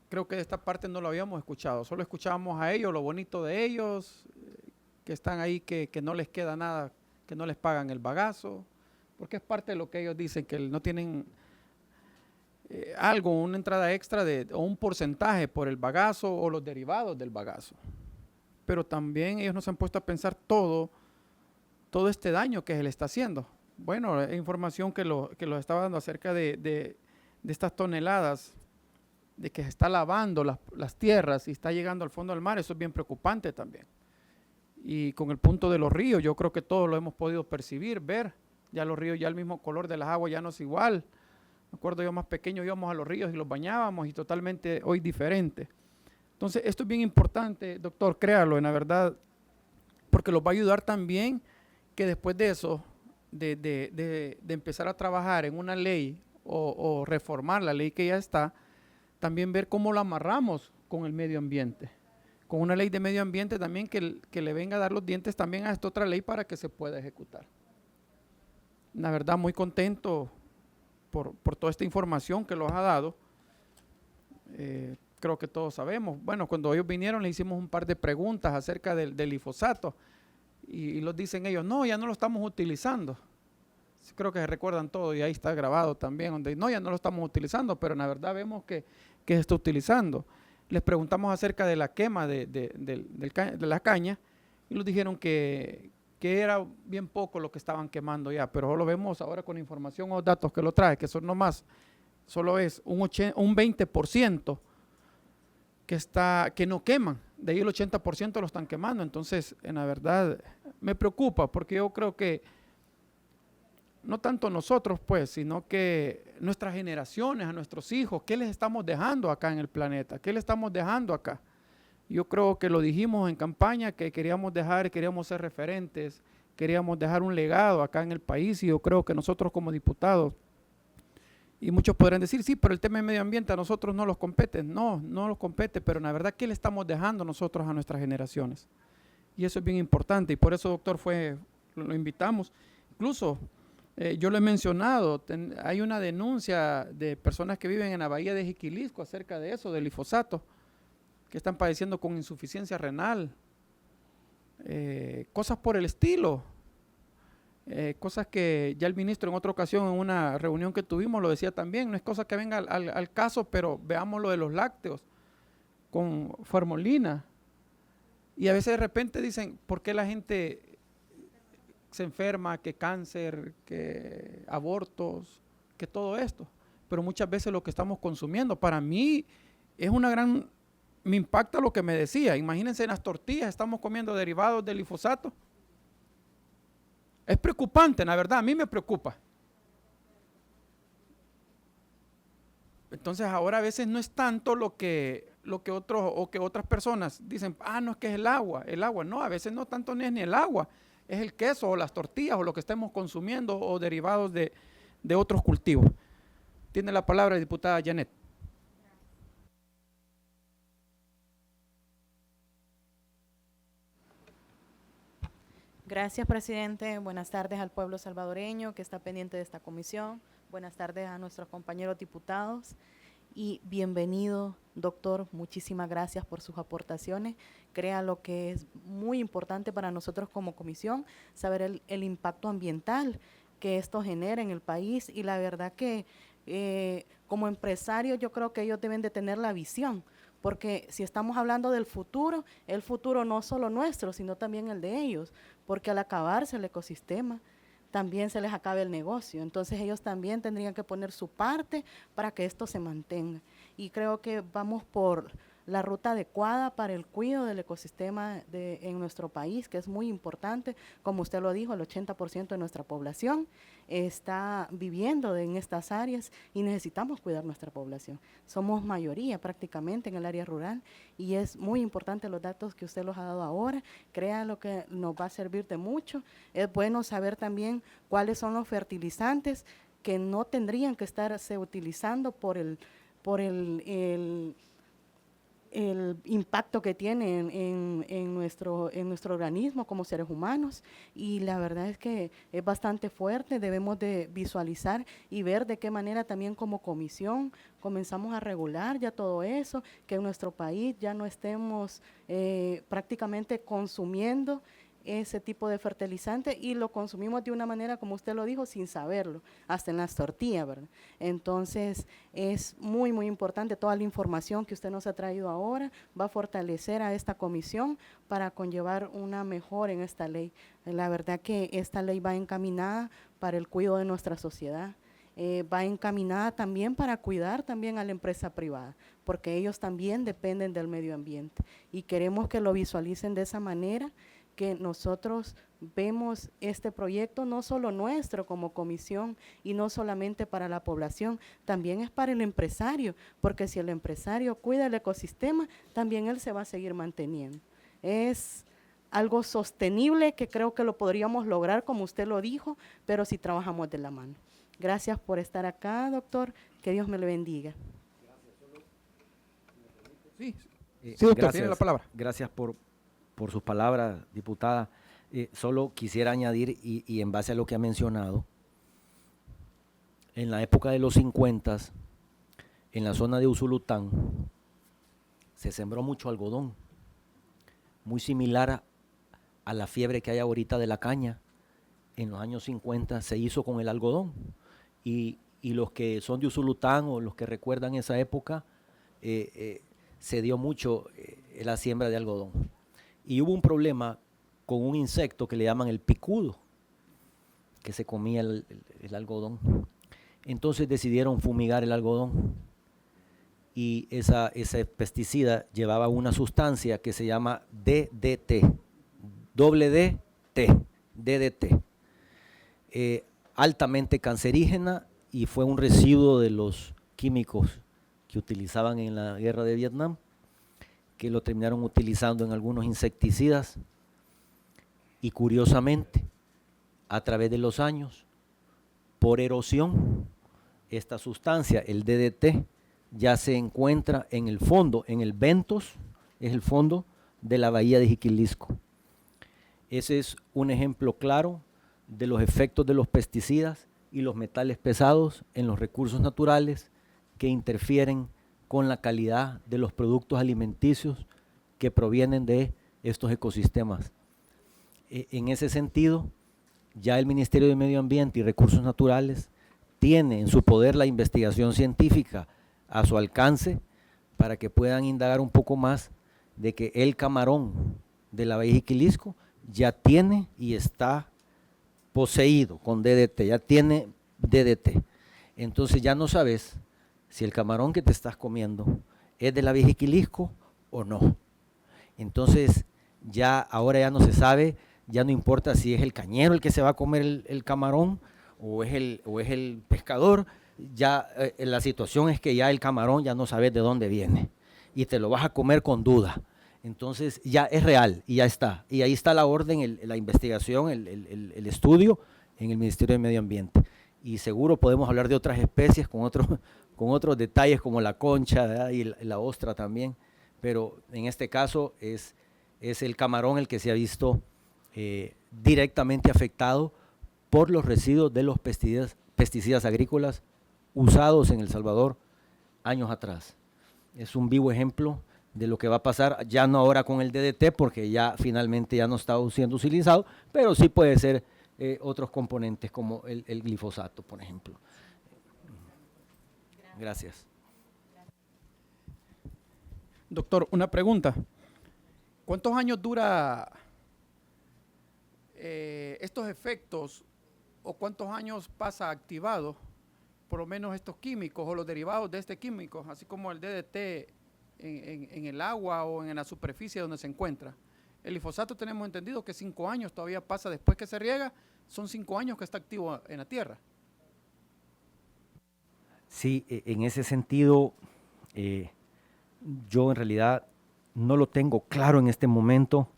Creo que de esta parte no lo habíamos escuchado, solo escuchábamos a ellos, lo bonito de ellos, que están ahí, que no les queda nada, que no les pagan el bagazo, porque es parte de lo que ellos dicen, que no tienen algo, una entrada extra o un porcentaje por el bagazo o los derivados del bagazo. Pero también ellos nos han puesto a pensar todo este daño que se le está haciendo. Bueno, la información que los estaba dando acerca de estas toneladas, de que se está lavando las tierras y está llegando al fondo del mar, eso es bien preocupante también. Y con el punto de los ríos, yo creo que todos lo hemos podido percibir, ver, ya los ríos, ya el mismo color de las aguas ya no es igual. Me acuerdo yo más pequeño íbamos a los ríos y los bañábamos y totalmente hoy diferente. Entonces esto es bien importante, doctor, créalo, en la verdad, porque los va a ayudar también que después de eso, de empezar a trabajar en una ley o reformar la ley que ya está, también ver cómo la amarramos con el medio ambiente, con una ley de medio ambiente también que le venga a dar los dientes también a esta otra ley para que se pueda ejecutar. La verdad, muy contento por toda esta información que los ha dado. creo que todos sabemos. Bueno, cuando ellos vinieron le hicimos un par de preguntas acerca del glifosato y los dicen ellos, no, ya no lo estamos utilizando. Sí, creo que se recuerdan todo y ahí está grabado también, donde no, ya no lo estamos utilizando, pero en la verdad vemos que se está utilizando. Les preguntamos acerca de la quema de la caña y nos dijeron que era bien poco lo que estaban quemando ya, pero lo vemos ahora con información o datos que lo trae, que son nomás, solo es un 20% que no queman, de ahí el 80% lo están quemando. Entonces, en la verdad, me preocupa porque yo creo que no tanto nosotros, pues, sino que nuestras generaciones, a nuestros hijos, ¿qué les estamos dejando acá en el planeta? ¿Qué le estamos dejando acá? Yo creo que lo dijimos en campaña, que queríamos ser referentes, queríamos dejar un legado acá en el país, y yo creo que nosotros como diputados, y muchos podrán decir, sí, pero el tema de medio ambiente a nosotros no los compete. No nos compete, pero la verdad, ¿qué le estamos dejando nosotros a nuestras generaciones? Y eso es bien importante, y por eso, doctor, lo invitamos. Incluso, yo lo he mencionado, hay una denuncia de personas que viven en la bahía de Jiquilisco acerca de eso, del glifosato, que están padeciendo con insuficiencia renal, cosas por el estilo, cosas que ya el ministro en otra ocasión en una reunión que tuvimos lo decía también, no es cosa que venga al caso, pero veamos lo de los lácteos con formolina, y a veces de repente dicen, ¿por qué la gente se enferma, que cáncer, que abortos, que todo esto? Pero muchas veces lo que estamos consumiendo, para mí es me impacta lo que me decía. Imagínense, en las tortillas estamos comiendo derivados del glifosato. Es preocupante, la verdad, a mí me preocupa. Entonces ahora a veces no es tanto lo que otras personas dicen, no, es que es el agua, no, a veces no tanto ni es ni el agua, es el queso o las tortillas o lo que estemos consumiendo o derivados de otros cultivos. Tiene la palabra la diputada Janet. Gracias, presidente. Buenas tardes al pueblo salvadoreño que está pendiente de esta comisión. Buenas tardes a nuestros compañeros diputados y bienvenido, doctor. Muchísimas gracias por sus aportaciones. Créalo que es muy importante para nosotros como comisión saber el impacto ambiental que esto genera en el país, y la verdad que como empresarios yo creo que ellos deben de tener la visión, porque si estamos hablando del futuro, el futuro no solo nuestro, sino también el de ellos, porque al acabarse el ecosistema, también se les acaba el negocio. Entonces ellos también tendrían que poner su parte para que esto se mantenga. Y creo que vamos por la ruta adecuada para el cuidado del ecosistema en nuestro país, que es muy importante. Como usted lo dijo, el 80% de nuestra población está viviendo en estas áreas y necesitamos cuidar nuestra población. Somos mayoría prácticamente en el área rural y es muy importante los datos que usted los ha dado ahora. Créanlo que nos va a servir de mucho. Es bueno saber también cuáles son los fertilizantes que no tendrían que estarse utilizando por el impacto que tienen en nuestro organismo como seres humanos, y la verdad es que es bastante fuerte. Debemos de visualizar y ver de qué manera también como comisión comenzamos a regular ya todo eso, que en nuestro país ya no estemos prácticamente consumiendo ese tipo de fertilizante, y lo consumimos de una manera, como usted lo dijo, sin saberlo, hasta en las tortillas, ¿verdad? Entonces, es muy, muy importante toda la información que usted nos ha traído ahora, va a fortalecer a esta comisión para conllevar una mejora en esta ley. La verdad que esta ley va encaminada para el cuidado de nuestra sociedad, va encaminada también para cuidar también a la empresa privada, porque ellos también dependen del medio ambiente, y queremos que lo visualicen de esa manera, que nosotros vemos este proyecto no solo nuestro como comisión y no solamente para la población, también es para el empresario, porque si el empresario cuida el ecosistema, también él se va a seguir manteniendo. Es algo sostenible que creo que lo podríamos lograr, como usted lo dijo, pero si trabajamos de la mano. Gracias por estar acá, doctor. Que Dios me le bendiga. Sí, doctor, gracias, tiene la palabra. Gracias por sus palabras, diputada. Solo quisiera añadir, y en base a lo que ha mencionado, en la época de los 50, en la zona de Usulután, se sembró mucho algodón, muy similar a la fiebre que hay ahorita de la caña. En los años 50 se hizo con el algodón, y los que son de Usulután o los que recuerdan esa época, se dio mucho la siembra de algodón. Y hubo un problema con un insecto que le llaman el picudo, que se comía el algodón. Entonces decidieron fumigar el algodón, y ese pesticida llevaba una sustancia que se llama DDT, DDT, altamente cancerígena, y fue un residuo de los químicos que utilizaban en la guerra de Vietnam, que lo terminaron utilizando en algunos insecticidas, y curiosamente, a través de los años, por erosión, esta sustancia, el DDT, ya se encuentra en el fondo, en el Ventos, es el fondo de la bahía de Jiquilisco. Ese es un ejemplo claro de los efectos de los pesticidas y los metales pesados en los recursos naturales, que interfieren con la calidad de los productos alimenticios que provienen de estos ecosistemas. En ese sentido, ya el Ministerio de Medio Ambiente y Recursos Naturales tiene en su poder la investigación científica a su alcance, para que puedan indagar un poco más de que el camarón de la bahía de Jiquilisco ya tiene y está poseído con DDT, ya tiene DDT. Entonces ya no sabes si el camarón que te estás comiendo es de la bahía de Jiquilisco o no. Entonces ahora ya no se sabe, ya no importa si es el cañero el que se va a comer el camarón o es el pescador. Ya la situación es que ya el camarón ya no sabes de dónde viene y te lo vas a comer con duda. Entonces ya es real y ya está. Y ahí está la orden, la investigación, el estudio en el Ministerio de Medio Ambiente. Y seguro podemos hablar de otras especies con otros detalles, como la concha, ¿verdad? Y la ostra también. Pero en este caso es el camarón el que se ha visto directamente afectado por los residuos de los pesticidas agrícolas usados en El Salvador años atrás. Es un vivo ejemplo de lo que va a pasar, ya no ahora con el DDT, porque ya finalmente ya no está siendo utilizado, pero sí puede ser otros componentes como el glifosato, por ejemplo. Gracias. Doctor, una pregunta. ¿Cuántos años dura estos efectos, o cuántos años pasa activado por lo menos estos químicos o los derivados de este químico, así como el DDT en el agua o en la superficie donde se encuentra? El glifosato tenemos entendido que 5 años todavía pasa después que se riega, son 5 años que está activo en la tierra. Sí, en ese sentido, yo en realidad no lo tengo claro en este momento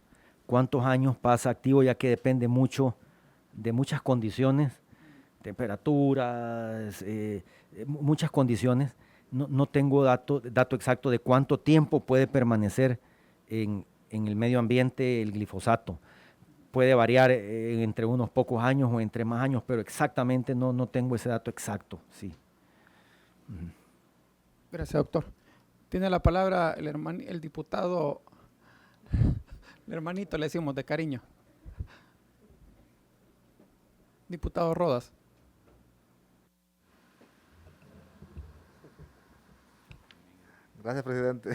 cuántos años pasa activo, ya que depende mucho de muchas condiciones, temperaturas, muchas condiciones. No tengo dato exacto de cuánto tiempo puede permanecer en el medio ambiente el glifosato. Puede variar entre unos pocos años o entre más años, pero exactamente no tengo ese dato exacto, sí. Gracias, doctor. Tiene la palabra el diputado, el hermanito le decimos de cariño. Diputado Rodas. Gracias, presidente.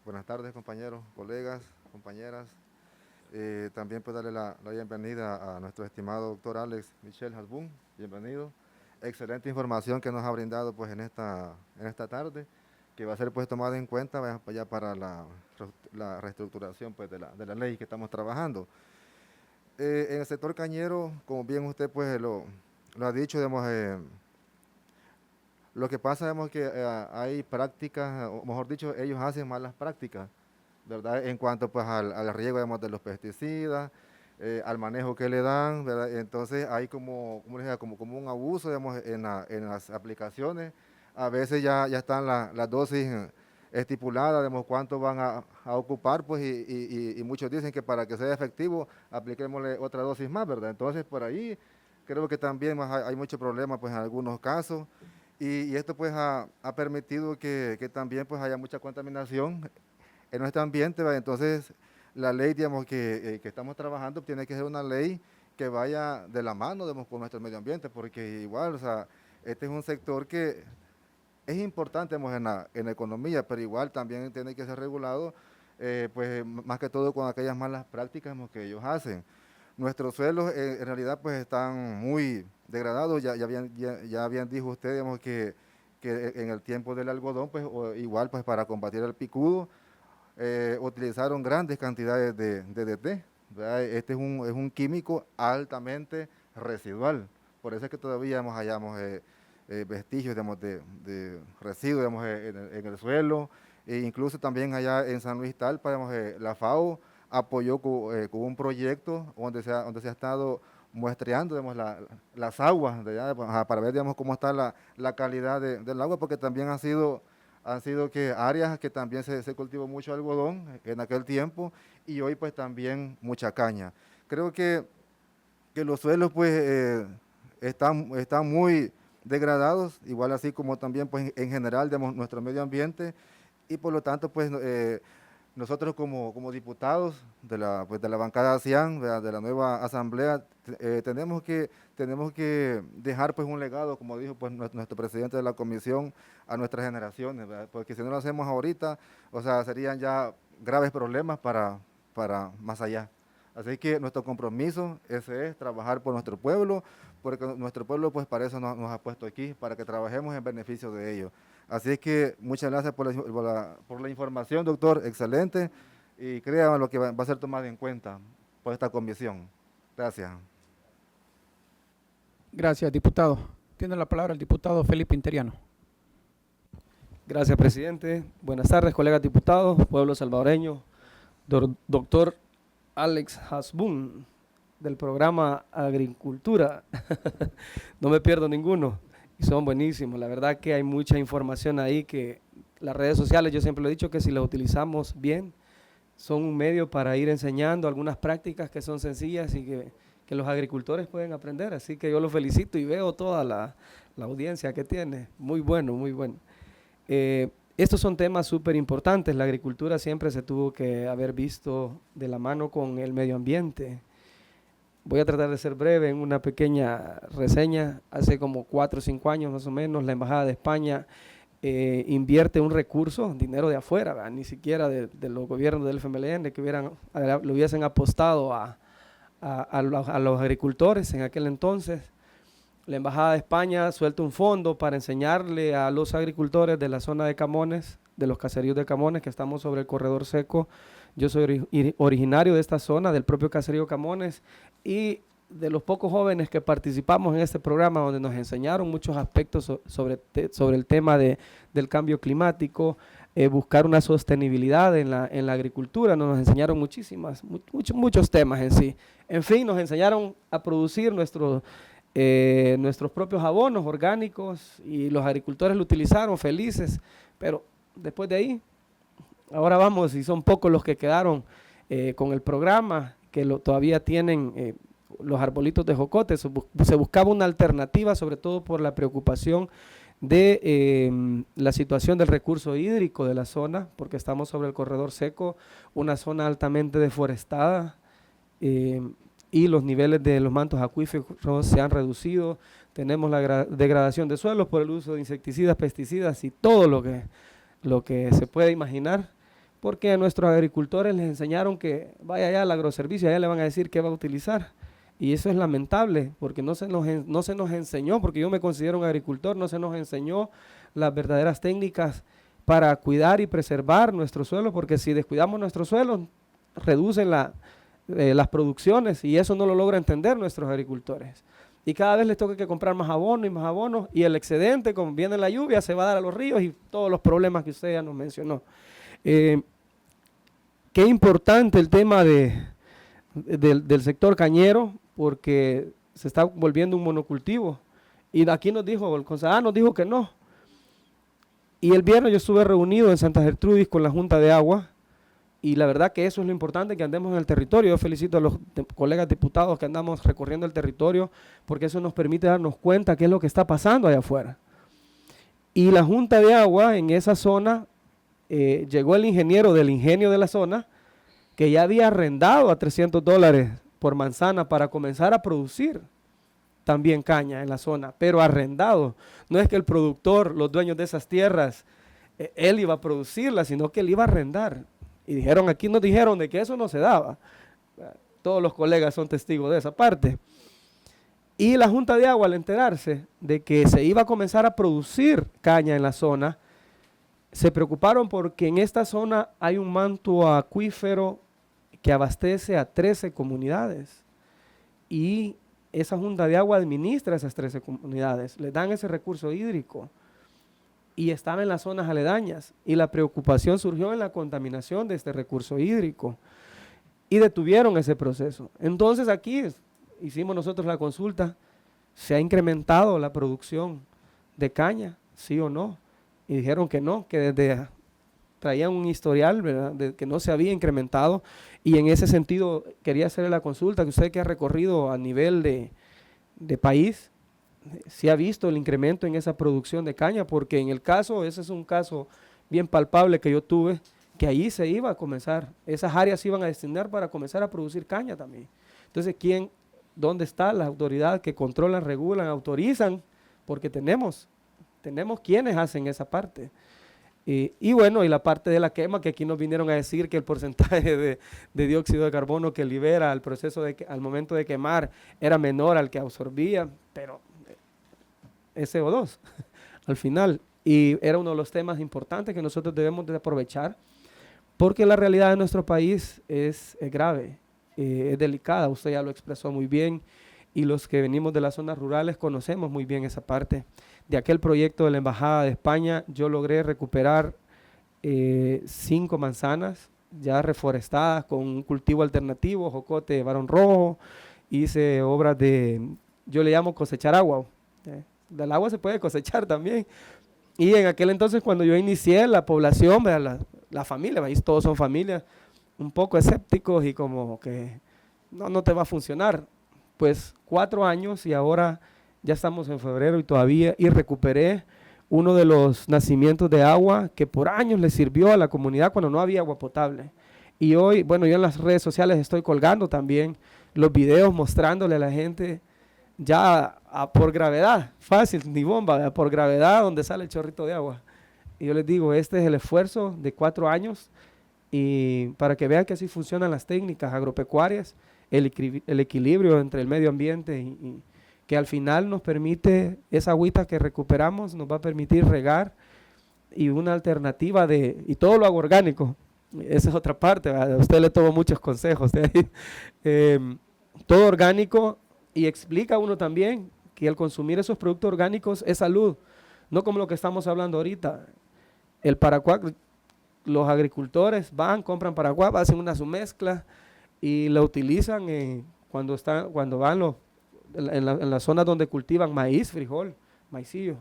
Buenas tardes, compañeros, colegas, compañeras. También pues darle la bienvenida a nuestro estimado doctor Alex Michel Hasbún. Bienvenido. Excelente información que nos ha brindado pues en esta tarde, que va a ser pues tomada en cuenta ya para la reestructuración pues de la ley que estamos trabajando. En el sector cañero, como bien usted pues lo ha dicho, digamos, lo que pasa es que hay prácticas, o mejor dicho, ellos hacen malas prácticas, ¿verdad? En cuanto pues al riego, digamos, de los pesticidas, al manejo que le dan, ¿verdad? Entonces hay como un abuso, digamos, en las aplicaciones. A veces ya están las dosis estipuladas, digamos, cuánto van a ocupar, pues, y muchos dicen que para que sea efectivo, apliquémosle otra dosis más, ¿verdad? Entonces por ahí creo que también hay mucho problema, pues, en algunos casos. Y esto pues ha permitido que también pues haya mucha contaminación en nuestro ambiente, ¿va? Entonces la ley, digamos, que estamos trabajando tiene que ser una ley que vaya de la mano, digamos, con nuestro medio ambiente, porque igual, o sea, este es un sector que es importante, digamos, en la economía, pero igual también tiene que ser regulado, pues más que todo con aquellas malas prácticas, digamos, que ellos hacen. Nuestros suelos en realidad pues están muy degradados, ya bien dijo usted, digamos, que en el tiempo del algodón, pues igual pues para combatir el picudo, utilizaron grandes cantidades de DDT, ¿verdad? Este es un químico altamente residual, por eso es que todavía hallamos vestigios, digamos, de residuos, digamos, en el suelo, e incluso también allá en San Luis Talpa, digamos, la FAO apoyó con un proyecto donde se ha estado muestreando, digamos, las aguas de allá, para ver, digamos, cómo está la calidad del agua, porque también han sido que áreas que también se cultivó mucho algodón en aquel tiempo y hoy pues también mucha caña. Creo que los suelos pues están muy degradados, igual así como también pues en general, digamos, nuestro medio ambiente, y por lo tanto pues nosotros como diputados de la bancada CIAN, de la nueva asamblea, tenemos que dejar pues un legado, como dijo pues nuestro presidente de la comisión, a nuestras generaciones, ¿verdad? Porque si no lo hacemos ahorita, o sea, serían ya graves problemas para más allá. Así que nuestro compromiso ese es trabajar por nuestro pueblo, porque nuestro pueblo pues para eso nos ha puesto aquí, para que trabajemos en beneficio de ellos. Así que muchas gracias por la información, doctor, excelente, y créanme lo que va a ser tomado en cuenta por esta comisión. Gracias. Gracias, diputado. Tiene la palabra el diputado Felipe Interiano. Gracias, presidente. Buenas tardes, colegas diputados, pueblo salvadoreño. Doctor Alex Hasbun, del programa Agricultura. No me pierdo ninguno y son buenísimos. La verdad que hay mucha información ahí que las redes sociales, yo siempre lo he dicho, que si las utilizamos bien, son un medio para ir enseñando algunas prácticas que son sencillas y que los agricultores pueden aprender. Así que yo los felicito y veo toda la audiencia que tiene. Muy bueno, muy bueno. Estos son temas súper importantes. La agricultura siempre se tuvo que haber visto de la mano con el medio ambiente. Voy a tratar de ser breve en una pequeña reseña. Hace como 4 o 5 años más o menos, la Embajada de España invierte un recurso, dinero de afuera, ¿verdad? Ni siquiera de los gobiernos del FMLN, que lo hubiesen apostado a los agricultores en aquel entonces. La Embajada de España suelta un fondo para enseñarle a los agricultores de la zona de Camones, de los caseríos de Camones, que estamos sobre el corredor seco. Yo soy originario de esta zona, del propio caserío Camones, y de los pocos jóvenes que participamos en este programa, donde nos enseñaron muchos aspectos sobre el tema del cambio climático, buscar una sostenibilidad en la agricultura. Nos enseñaron muchos temas en sí. En fin, nos enseñaron a producir nuestros propios abonos orgánicos y los agricultores lo utilizaron felices, pero después de ahí, ahora vamos, y son pocos los que quedaron con el programa, que todavía tienen los arbolitos de jocote. Se buscaba una alternativa, sobre todo por la preocupación de la situación del recurso hídrico de la zona, porque estamos sobre el corredor seco, una zona altamente deforestada, y los niveles de los mantos acuíferos se han reducido. Tenemos la degradación de suelos por el uso de insecticidas, pesticidas y todo lo que se puede imaginar, porque a nuestros agricultores les enseñaron que vaya allá al agroservicio, allá le van a decir qué va a utilizar. Y eso es lamentable, porque no se nos enseñó, porque yo me considero un agricultor, no se nos enseñó las verdaderas técnicas para cuidar y preservar nuestro suelo, porque si descuidamos nuestro suelo, reducen las producciones, y eso no lo logra entender nuestros agricultores. Y cada vez les toca que comprar más abono, y el excedente, como viene la lluvia, se va a dar a los ríos y todos los problemas que usted ya nos mencionó. Qué importante el tema del sector cañero, porque se está volviendo un monocultivo. Y aquí nos dijo, el concejal nos dijo que no. Y el viernes yo estuve reunido en Santa Gertrudis con la Junta de Agua, y la verdad que eso es lo importante, que andemos en el territorio. Yo felicito a los colegas diputados que andamos recorriendo el territorio, porque eso nos permite darnos cuenta qué es lo que está pasando allá afuera. Y la Junta de Agua en esa zona, llegó el ingeniero del ingenio de la zona, que ya había arrendado a $300 por manzana para comenzar a producir también caña en la zona, pero arrendado. No es que el productor, los dueños de esas tierras, él iba a producirla, sino que él iba a arrendar. Y dijeron, aquí nos dijeron de que eso no se daba. Todos los colegas son testigos de esa parte. Y la Junta de Agua, al enterarse de que se iba a comenzar a producir caña en la zona, se preocuparon porque en esta zona hay un manto acuífero que abastece a 13 comunidades. Y esa Junta de Agua administra esas 13 comunidades, les dan ese recurso hídrico y estaba en las zonas aledañas. Y la preocupación surgió en la contaminación de este recurso hídrico y detuvieron ese proceso. Entonces aquí hicimos nosotros la consulta, ¿se ha incrementado la producción de caña? ¿Sí o no? Y dijeron que no, que desde traían un historial, ¿verdad?, de que no se había incrementado, y en ese sentido quería hacerle la consulta, que usted que ha recorrido a nivel de país, si ha visto el incremento en esa producción de caña, porque en el caso, ese es un caso bien palpable que yo tuve, que ahí se iba a comenzar, esas áreas se iban a destinar para comenzar a producir caña también. Entonces, ¿dónde está la autoridad que controlan, regulan, autorizan? Porque tenemos quienes hacen esa parte. Y bueno, y la parte de la quema, que aquí nos vinieron a decir que el porcentaje de dióxido de carbono que libera al proceso al momento de quemar era menor al que absorbía, pero es CO2 al final. Y era uno de los temas importantes que nosotros debemos de aprovechar, porque la realidad de nuestro país es grave, es delicada, usted ya lo expresó muy bien, y los que venimos de las zonas rurales conocemos muy bien esa parte. De aquel proyecto de la Embajada de España, yo logré recuperar 5 manzanas ya reforestadas con un cultivo alternativo, jocote varón rojo. Hice obras yo le llamo cosechar agua. Del agua se puede cosechar también. Y en aquel entonces, cuando yo inicié, la población, la familia, todos son familias, un poco escépticos y como que no te va a funcionar. Pues 4 años y ahora ya estamos en febrero y recuperé uno de los nacimientos de agua que por años le sirvió a la comunidad cuando no había agua potable. Y hoy, bueno, yo en las redes sociales estoy colgando también los videos mostrándole a la gente ya por gravedad, fácil, ni bomba, por gravedad donde sale el chorrito de agua. Y yo les digo, este es el esfuerzo de 4 años y para que vean que así funcionan las técnicas agropecuarias, el equilibrio entre el medio ambiente y que al final nos permite, esa agüita que recuperamos nos va a permitir regar, y una alternativa y todo lo hago orgánico, esa es otra parte, ¿verdad? A usted le tomo muchos consejos de ahí. Todo orgánico, y explica uno también que al consumir esos productos orgánicos es salud, no como lo que estamos hablando ahorita. El paraguas, los agricultores compran paraguas, hacen una submezcla y la utilizan cuando van en la zona donde cultivan maíz, frijol, maicillo.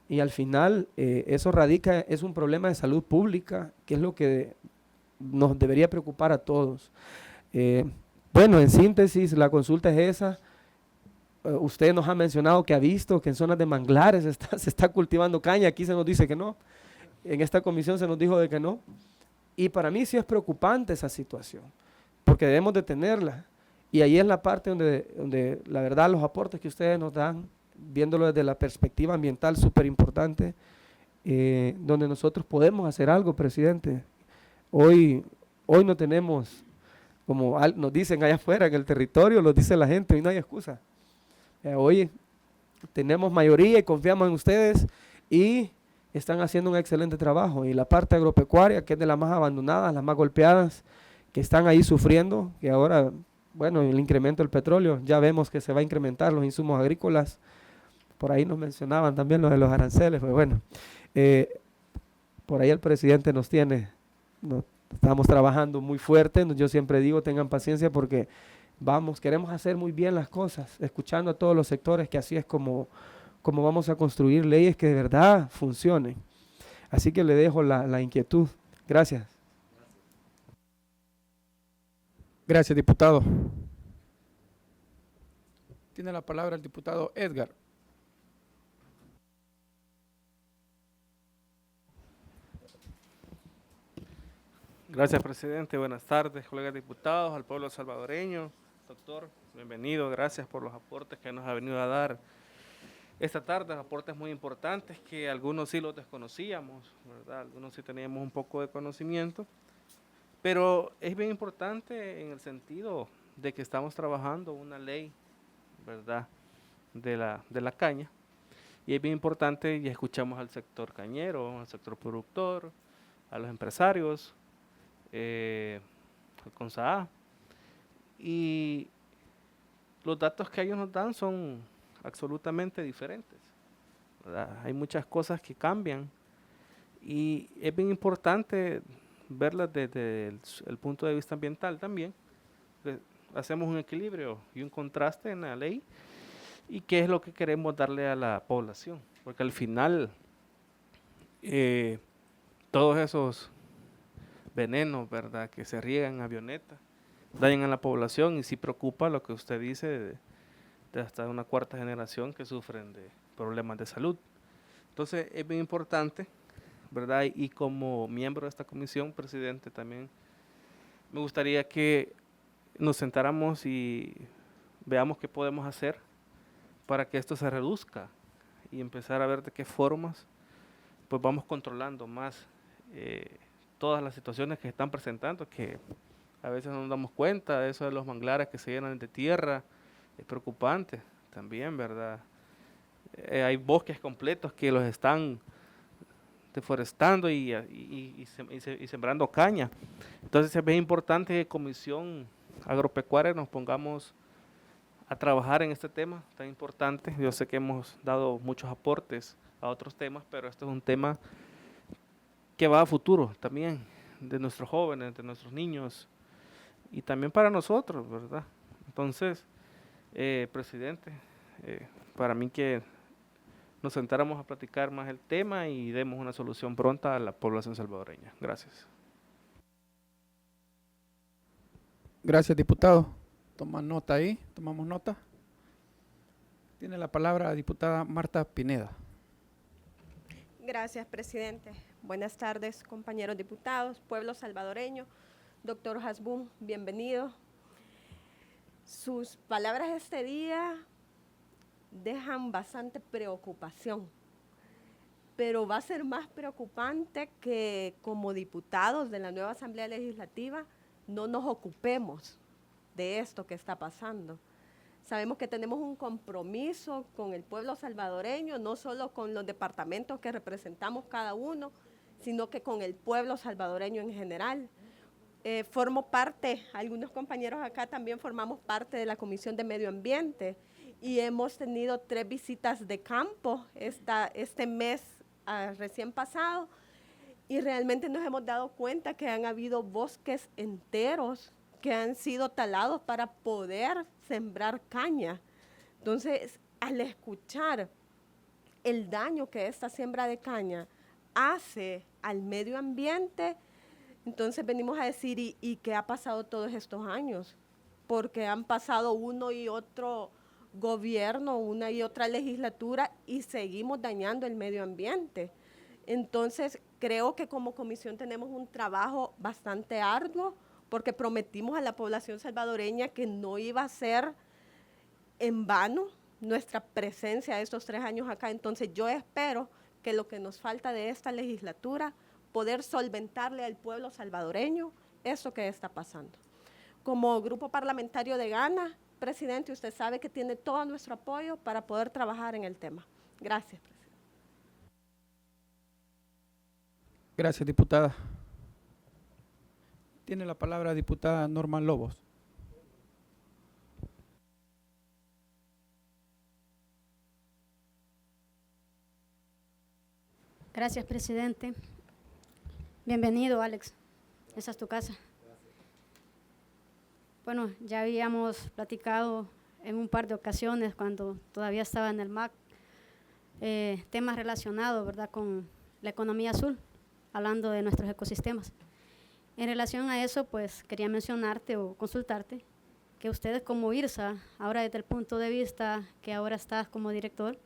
Y al final eso es un problema de salud pública, que es lo que nos debería preocupar a todos. Bueno, en síntesis, la consulta es esa. Usted nos ha mencionado que ha visto que en zonas de manglares se está cultivando caña. Aquí se nos dice que no. En esta comisión se nos dijo de que no. Y para mí sí es preocupante esa situación, porque debemos de tenerla. Y ahí es la parte donde la verdad los aportes que ustedes nos dan, viéndolo desde la perspectiva ambiental, súper importante, donde nosotros podemos hacer algo, presidente. Hoy no tenemos, como nos dicen allá afuera en el territorio, lo dice la gente, hoy no hay excusa. Hoy tenemos mayoría y confiamos en ustedes y están haciendo un excelente trabajo. Y la parte agropecuaria, que es de las más abandonadas, las más golpeadas, que están ahí sufriendo, que ahora, bueno, el incremento del petróleo, ya vemos que se va a incrementar los insumos agrícolas. Por ahí nos mencionaban también lo de los aranceles, pues bueno, por ahí el presidente estamos trabajando muy fuerte. Yo siempre digo, tengan paciencia porque queremos hacer muy bien las cosas, escuchando a todos los sectores, que así es como vamos a construir leyes que de verdad funcionen. Así que le dejo la inquietud. Gracias. Gracias, diputado. Tiene la palabra el diputado Edgar. Gracias, presidente. Buenas tardes, colegas diputados, al pueblo salvadoreño. Doctor, bienvenido. Gracias por los aportes que nos ha venido a dar esta tarde, aportes muy importantes que algunos sí los desconocíamos, ¿verdad? Algunos sí teníamos un poco de conocimiento, pero es bien importante en el sentido de que estamos trabajando una ley, ¿verdad?, de la caña, y es bien importante, y escuchamos al sector cañero, al sector productor, a los empresarios, al CONSAA, y los datos que ellos nos dan son absolutamente diferentes, ¿verdad? Hay muchas cosas que cambian y es bien importante verlas desde el punto de vista ambiental también. Hacemos un equilibrio y un contraste en la ley y qué es lo que queremos darle a la población, porque al final todos esos venenos, ¿verdad?, que se riegan en avionetas dañan a la población y sí preocupa lo que usted dice de hasta una cuarta generación que sufren de problemas de salud. Entonces es bien importante, ¿verdad? Y como miembro de esta comisión, presidente, también me gustaría que nos sentáramos y veamos qué podemos hacer para que esto se reduzca y empezar a ver de qué formas pues vamos controlando más todas las situaciones que se están presentando, que a veces no nos damos cuenta. Eso de los manglares que se llenan de tierra es preocupante también, ¿verdad? Hay bosques completos que los están deforestando y sembrando caña. Entonces es bien importante que Comisión Agropecuaria nos pongamos a trabajar en este tema tan importante. Yo sé que hemos dado muchos aportes a otros temas, pero este es un tema que va a futuro también, de nuestros jóvenes, de nuestros niños, y también para nosotros, ¿verdad? Entonces, presidente, para mí que nos sentáramos a platicar más el tema y demos una solución pronta a la población salvadoreña. Gracias. Gracias, diputado. Toman nota ahí, tomamos nota. Tiene la palabra la diputada Marta Pineda. Gracias, presidente. Buenas tardes, compañeros diputados, pueblo salvadoreño. Doctor Hasbun, bienvenido. Sus palabras este día dejan bastante preocupación, pero va a ser más preocupante que como diputados de la nueva Asamblea Legislativa no nos ocupemos de esto que está pasando. Sabemos que tenemos un compromiso con el pueblo salvadoreño, no solo con los departamentos que representamos cada uno, sino que con el pueblo salvadoreño en general. Formo parte, algunos compañeros acá también formamos parte de la Comisión de Medio Ambiente y hemos tenido 3 visitas de campo este mes recién pasado, y realmente nos hemos dado cuenta que han habido bosques enteros que han sido talados para poder sembrar caña. Entonces, al escuchar el daño que esta siembra de caña hace al medio ambiente, entonces venimos a decir, ¿y qué ha pasado todos estos años? Porque han pasado uno y otro gobierno, una y otra legislatura, y seguimos dañando el medio ambiente. Entonces, creo que como comisión tenemos un trabajo bastante arduo, porque prometimos a la población salvadoreña que no iba a ser en vano nuestra presencia estos 3 años acá. Entonces, yo espero que lo que nos falta de esta legislatura, poder solventarle al pueblo salvadoreño eso que está pasando. Como grupo parlamentario de Gana, presidente, usted sabe que tiene todo nuestro apoyo para poder trabajar en el tema. Gracias, presidente. Gracias, diputada. Tiene la palabra la diputada Norma Lobos. Gracias, presidente. Bienvenido, Alex. Esa es tu casa. Bueno, ya habíamos platicado en un par de ocasiones cuando todavía estaba en el MAC, temas relacionados, ¿verdad?, con la economía azul, hablando de nuestros ecosistemas. En relación a eso, pues quería mencionarte o consultarte que ustedes como IRSA, ahora desde el punto de vista que ahora estás como director,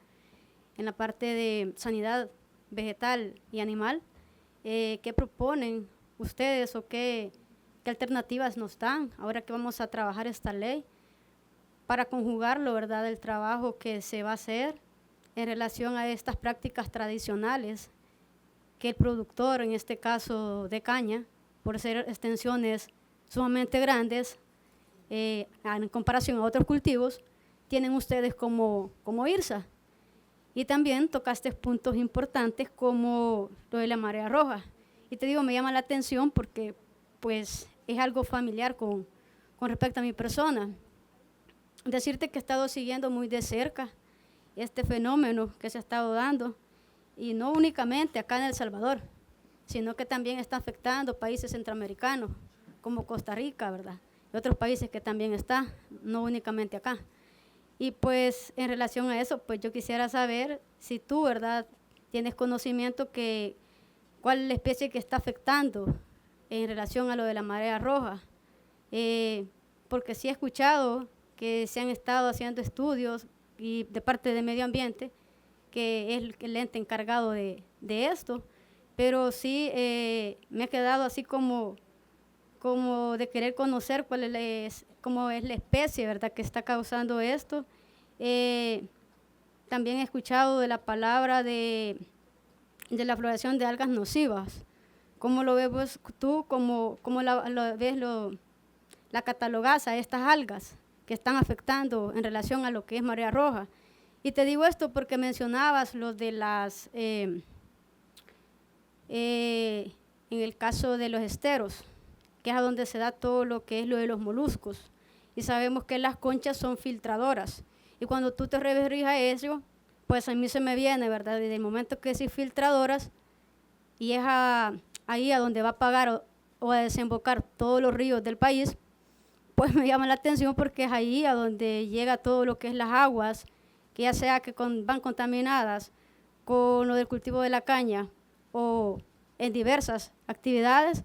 en la parte de sanidad vegetal y animal, ¿qué proponen ustedes o qué alternativas nos dan ahora que vamos a trabajar esta ley para conjugarlo, ¿verdad?, el trabajo que se va a hacer en relación a estas prácticas tradicionales que el productor, en este caso de caña, por ser extensiones sumamente grandes, en comparación a otros cultivos, tienen ustedes como IRSA. Y también tocaste puntos importantes como lo de la marea roja. Y te digo, me llama la atención porque pues es algo familiar con respecto a mi persona. Decirte que he estado siguiendo muy de cerca este fenómeno que se ha estado dando, y no únicamente acá en El Salvador, sino que también está afectando países centroamericanos, como Costa Rica, ¿verdad? Y otros países que también está, no únicamente acá. Y pues en relación a eso, pues yo quisiera saber si tú, ¿verdad?, tienes conocimiento cuál es la especie que está afectando en relación a lo de la marea roja. Porque sí he escuchado que se han estado haciendo estudios y de parte de Medio Ambiente, que es el ente encargado de esto, pero sí me ha quedado así como de querer conocer cómo es la especie, ¿verdad?, que está causando esto. También he escuchado de la palabra de la floración de algas nocivas. ¿Cómo lo ves tú? ¿Cómo la catalogas a estas algas que están afectando en relación a lo que es marea roja? Y te digo esto porque mencionabas lo de las, en el caso de los esteros, que es a donde se da todo lo que es lo de los moluscos. Y sabemos que las conchas son filtradoras. Y cuando tú te referís a eso, pues a mí se me viene, ¿verdad?, desde el momento que sí filtradoras, y es ahí a donde va a pagar o a desembocar todos los ríos del país, pues me llama la atención porque es ahí a donde llega todo lo que es las aguas, que ya sea que van contaminadas con lo del cultivo de la caña o en diversas actividades,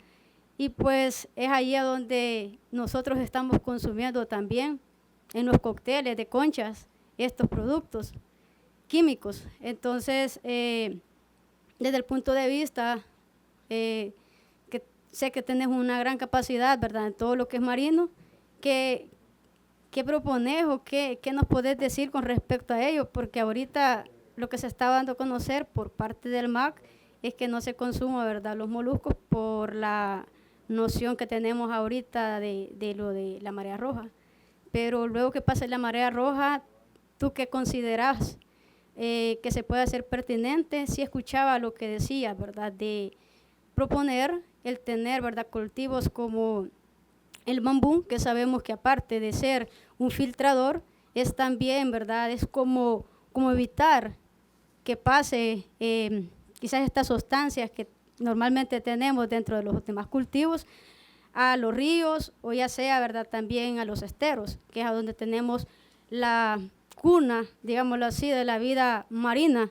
y pues es ahí a donde nosotros estamos consumiendo también en los cócteles de conchas estos productos químicos. Entonces, desde el punto de vista que sé que tenés una gran capacidad, ¿verdad?, en todo lo que es marino, ¿qué propones o qué nos podés decir con respecto a ello? Porque ahorita lo que se está dando a conocer por parte del MAC es que no se consuma, ¿verdad?, los moluscos por la noción que tenemos ahorita de lo de la marea roja. Pero luego que pase la marea roja, ¿tú qué consideras que se puede hacer pertinente? Sí escuchaba lo que decía, ¿verdad?, de proponer el tener, ¿verdad?, cultivos como el bambú, que sabemos que aparte de ser un filtrador, es también, ¿verdad?, es como evitar que pase quizás estas sustancias que normalmente tenemos dentro de los demás cultivos a los ríos, o ya sea, ¿verdad?, también a los esteros, que es a donde tenemos la cuna, digámoslo así, de la vida marina,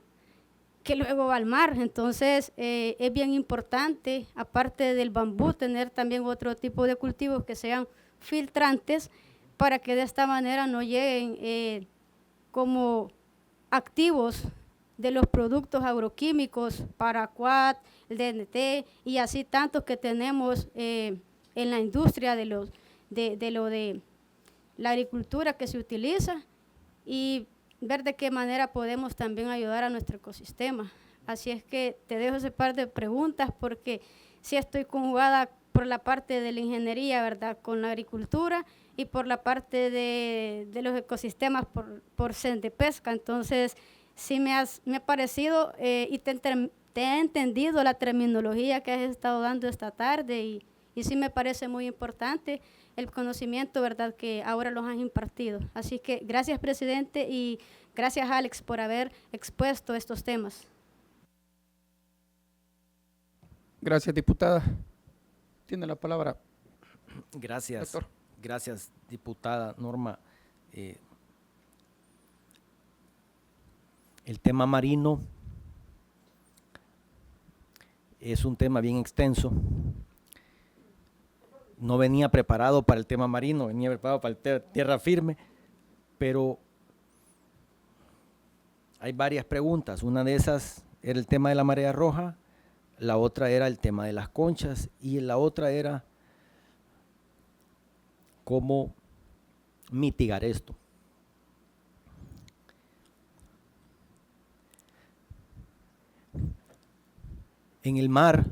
que luego va al mar. Entonces, es bien importante, aparte del bambú, tener también otro tipo de cultivos que sean filtrantes para que de esta manera no lleguen como activos de los productos agroquímicos, paraquat, el DNT y así tantos que tenemos en la industria de la agricultura que se utiliza, y ver de qué manera podemos también ayudar a nuestro ecosistema. Así es que te dejo ese par de preguntas porque sí estoy conjugada por la parte de la ingeniería, ¿verdad?, con la agricultura, y por la parte de los ecosistemas por Pesca. Entonces, sí me ha parecido y te he entendido la terminología que has estado dando esta tarde, y sí me parece muy importante el conocimiento, ¿verdad?, que ahora los han impartido. Así que gracias, presidente, y gracias, Alex, por haber expuesto estos temas. Gracias, diputada. Tiene la palabra. Gracias, doctor. Gracias, diputada Norma. El tema marino es un tema bien extenso. No venía preparado para el tema marino, venía preparado para el tierra firme, pero hay varias preguntas. Una de esas era el tema de la marea roja, la otra era el tema de las conchas y la otra era cómo mitigar esto. En el mar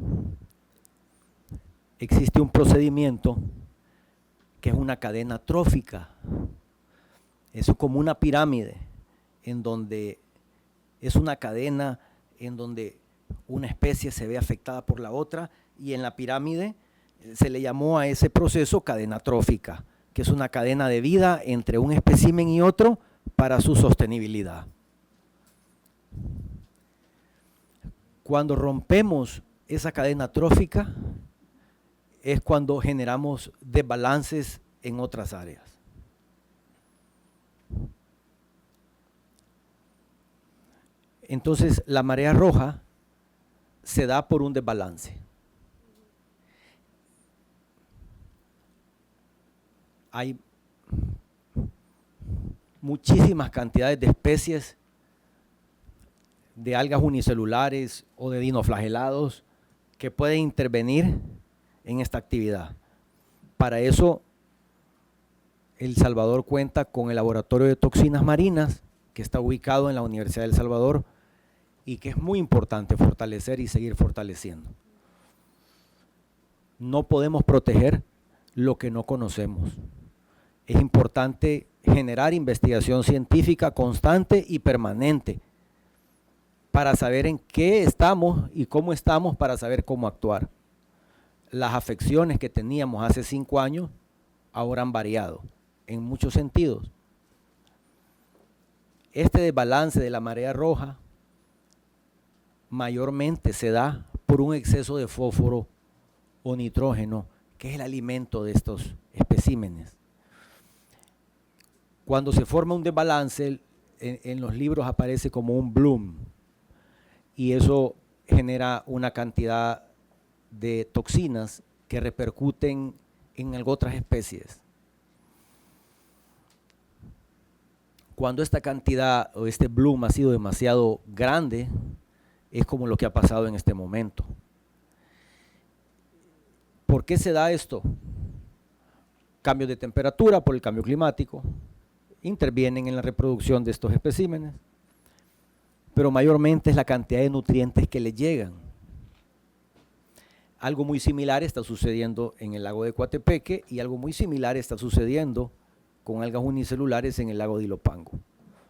existe un procedimiento que es una cadena trófica. Es como una pirámide, en donde es una cadena en donde una especie se ve afectada por la otra, y en la pirámide se le llamó a ese proceso cadena trófica, que es una cadena de vida entre un espécimen y otro para su sostenibilidad. Cuando rompemos esa cadena trófica es cuando generamos desbalances en otras áreas. Entonces, la marea roja se da por un desbalance. Hay muchísimas cantidades de especies de algas unicelulares o de dinoflagelados que pueden intervenir en esta actividad. Para eso, El Salvador cuenta con el Laboratorio de Toxinas Marinas, que está ubicado en la Universidad de El Salvador y que es muy importante fortalecer y seguir fortaleciendo. No podemos proteger lo que no conocemos. Es importante generar investigación científica constante y permanente para saber en qué estamos y cómo estamos, para saber cómo actuar. Las afecciones que teníamos hace 5 años ahora han variado en muchos sentidos. Este desbalance de la marea roja mayormente se da por un exceso de fósforo o nitrógeno, que es el alimento de estos especímenes. Cuando se forma un desbalance, en los libros aparece como un bloom, y eso genera una cantidad de toxinas que repercuten en otras especies. Cuando esta cantidad o este bloom ha sido demasiado grande, es como lo que ha pasado en este momento. ¿Por qué se da esto? Cambios de temperatura por el cambio climático intervienen en la reproducción de estos especímenes, pero mayormente es la cantidad de nutrientes que les llegan. Algo muy similar está sucediendo en el lago de Coatepeque y algo muy similar está sucediendo con algas unicelulares en el lago de Ilopango.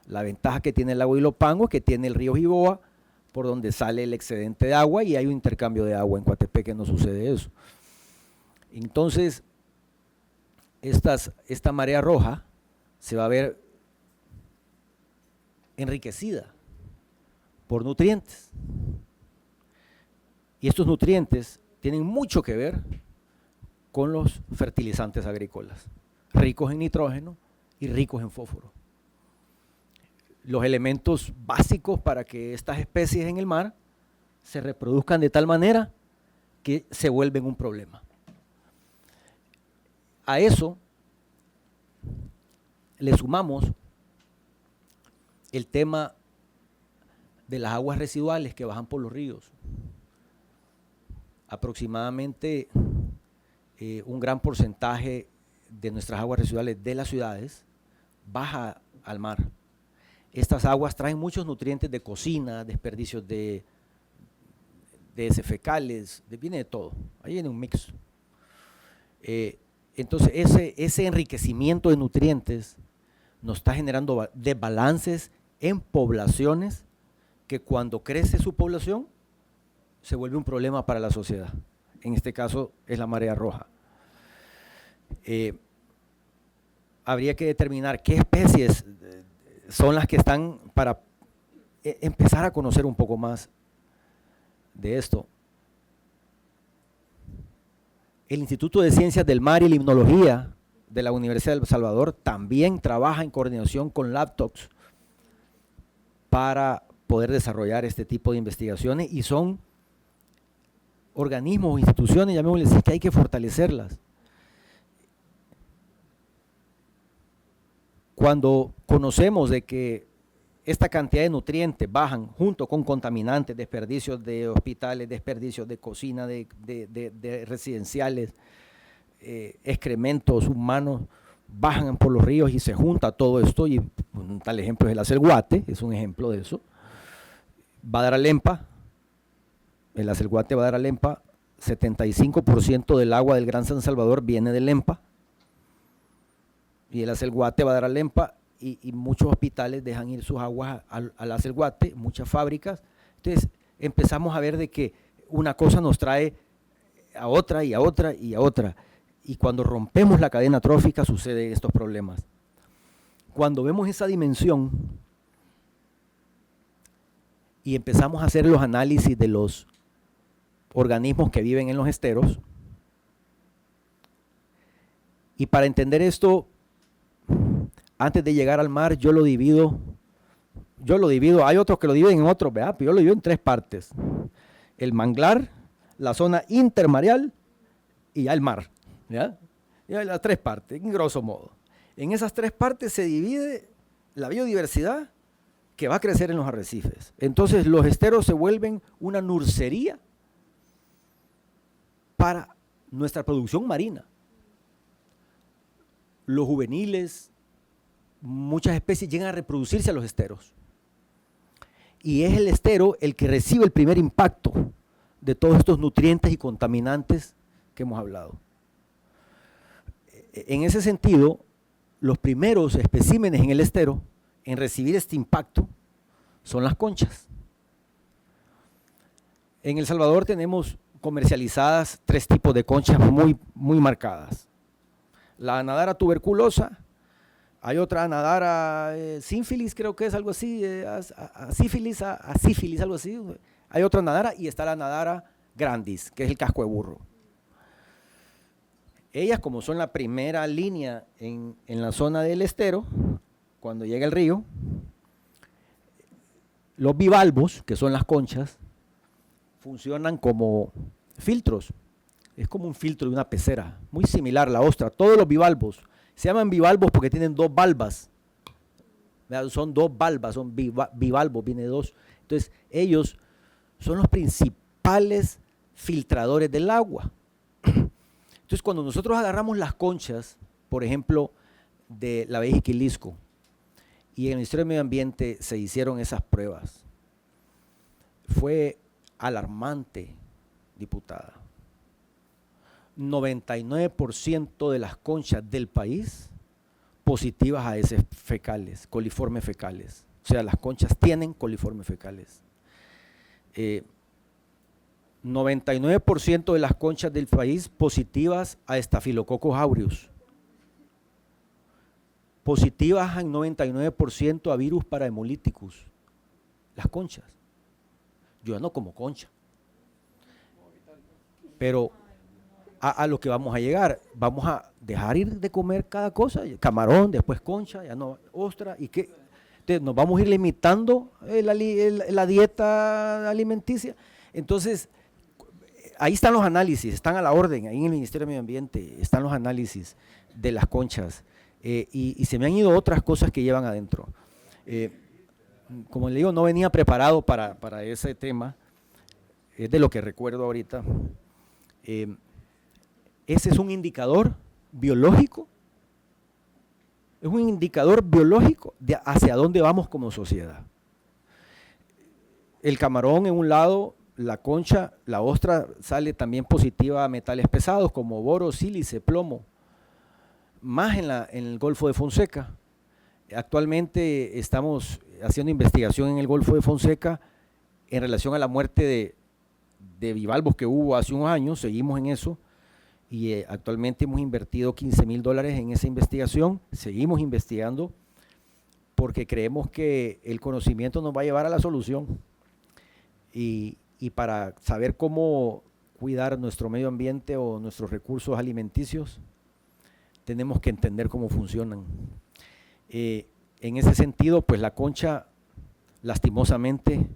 La ventaja que tiene el lago de Ilopango es que tiene el río Jiboa, por donde sale el excedente de agua, y hay un intercambio de agua. En Coatepeque no sucede eso. Entonces, esta marea roja se va a ver enriquecida por nutrientes. Y estos nutrientes tienen mucho que ver con los fertilizantes agrícolas, ricos en nitrógeno y ricos en fósforo. Los elementos básicos para que estas especies en el mar se reproduzcan de tal manera que se vuelven un problema. A eso le sumamos el tema de las aguas residuales que bajan por los ríos. Aproximadamente un gran porcentaje de nuestras aguas residuales de las ciudades baja al mar. Estas aguas traen muchos nutrientes de cocina, desperdicios de heces fecales, viene de todo, ahí viene un mix. Entonces ese enriquecimiento de nutrientes nos está generando desbalances en poblaciones que cuando crece su población se vuelve un problema para la sociedad. En este caso es la marea roja. Habría que determinar qué especies son las que están para empezar a conocer un poco más de esto. El Instituto de Ciencias del Mar y Limnología de la Universidad de El Salvador también trabaja en coordinación con LabTox para poder desarrollar este tipo de investigaciones, y son organismos o instituciones, llamémosles así, que hay que fortalecerlas. Cuando conocemos de que esta cantidad de nutrientes bajan junto con contaminantes, desperdicios de hospitales, desperdicios de cocina, de residenciales, excrementos humanos, bajan por los ríos y se junta todo esto, y un tal ejemplo es el Acelguate, es un ejemplo de eso. Va a dar a Lempa, el Acelguate va a dar a Lempa, 75% del agua del Gran San Salvador viene de Lempa, y el Acelguate va a dar a Lempa, y muchos hospitales dejan ir sus aguas al Acelguate, muchas fábricas. Entonces empezamos a ver de que una cosa nos trae a otra y a otra y a otra, y cuando rompemos la cadena trófica suceden estos problemas. Cuando vemos esa dimensión y empezamos a hacer los análisis de los organismos que viven en los esteros, y para entender esto, antes de llegar al mar, yo lo divido, hay otros que lo dividen en otros, ¿verdad? Pero yo lo divido en 3 partes: el manglar, la zona intermareal y ya el mar, ¿ya? Ya las 3 partes, en grosso modo. En esas 3 partes se divide la biodiversidad que va a crecer en los arrecifes. Entonces los esteros se vuelven una nursería para nuestra producción marina. Los juveniles, muchas especies llegan a reproducirse a los esteros. Y es el estero el que recibe el primer impacto de todos estos nutrientes y contaminantes que hemos hablado. En ese sentido, los primeros especímenes en el estero en recibir este impacto son las conchas. En El Salvador tenemos comercializadas 3 tipos de conchas muy marcadas. La Anadara tuberculosa, hay otra Anadara sínfilis, creo que es algo así, sífilis, algo así. Hay otra Anadara, y está la Anadara grandis, que es el casco de burro. Ellas, como son la primera línea en la zona del estero, cuando llega el río, los bivalvos, que son las conchas, funcionan como filtros. Es como un filtro de una pecera, muy similar a la ostra. Todos los bivalvos se llaman bivalvos porque tienen 2 valvas. Son 2 valvas, son bivalvos, viene de 2. Entonces, ellos son los principales filtradores del agua. Entonces, cuando nosotros agarramos las conchas, por ejemplo, de la Bahía Jiquilisco, y en el Ministerio de Medio Ambiente se hicieron esas pruebas, fue alarmante, diputada. 99% de las conchas del país positivas a heces fecales, coliformes fecales. O sea, las conchas tienen coliformes fecales. 99% de las conchas del país positivas a Staphylococcus aureus. Positivas en 99% a virus parahemolyticus. Las conchas. Yo no como concha. Pero a lo que vamos a llegar, vamos a dejar ir de comer cada cosa, camarón, después concha, ya no, ostra, y que nos vamos a ir limitando la dieta alimenticia. Entonces, ahí están los análisis, están a la orden, ahí en el Ministerio de Medio Ambiente están los análisis de las conchas, y se me han ido otras cosas que llevan adentro. Como le digo, no venía preparado para ese tema, es de lo que recuerdo ahorita. Ese es un indicador biológico, es un indicador biológico de hacia dónde vamos como sociedad. El camarón en un lado, la concha, la ostra sale también positiva a metales pesados como boro, sílice, plomo, más en el Golfo de Fonseca. Actualmente estamos haciendo investigación en el Golfo de Fonseca en relación a la muerte de bivalvos que hubo hace unos años, seguimos en eso, y actualmente hemos invertido $15,000 en esa investigación, seguimos investigando porque creemos que el conocimiento nos va a llevar a la solución, y para saber cómo cuidar nuestro medio ambiente o nuestros recursos alimenticios, tenemos que entender cómo funcionan. En ese sentido, pues la concha, lastimosamente,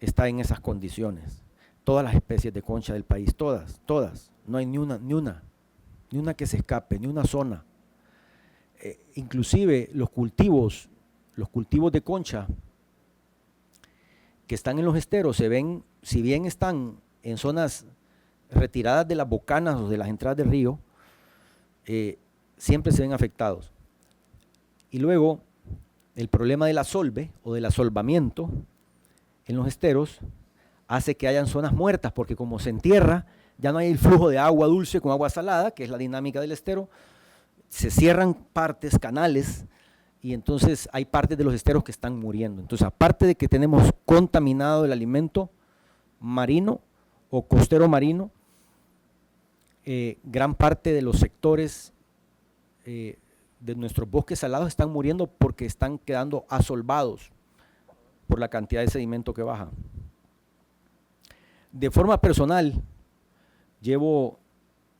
está en esas condiciones. Todas las especies de concha del país, todas, no hay ni una que se escape, ni una zona. Inclusive los cultivos los cultivos de concha que están en los esteros se ven, si bien están en zonas retiradas de las bocanas o de las entradas del río, siempre se ven afectados. Y luego, el problema del asolve o del asolvamiento en los esteros hace que hayan zonas muertas, porque como se entierra, ya no hay el flujo de agua dulce con agua salada, que es la dinámica del estero, se cierran partes, canales, y entonces hay partes de los esteros que están muriendo. Entonces, aparte de que tenemos contaminado el alimento marino o costero marino, gran parte de los sectores de nuestros bosques salados están muriendo porque están quedando asolvados por la cantidad de sedimento que baja. De forma personal, llevo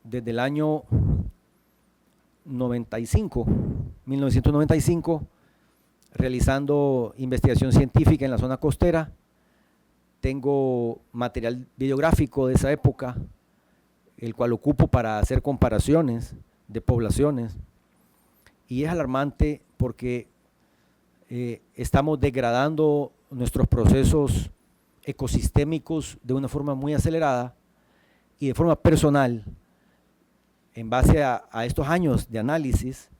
desde el año 1995, realizando investigación científica en la zona costera. Tengo material videográfico de esa época, el cual ocupo para hacer comparaciones de poblaciones, y es alarmante porque estamos degradando nuestros procesos ecosistémicos de una forma muy acelerada, y de forma personal, en base a estos años de análisis,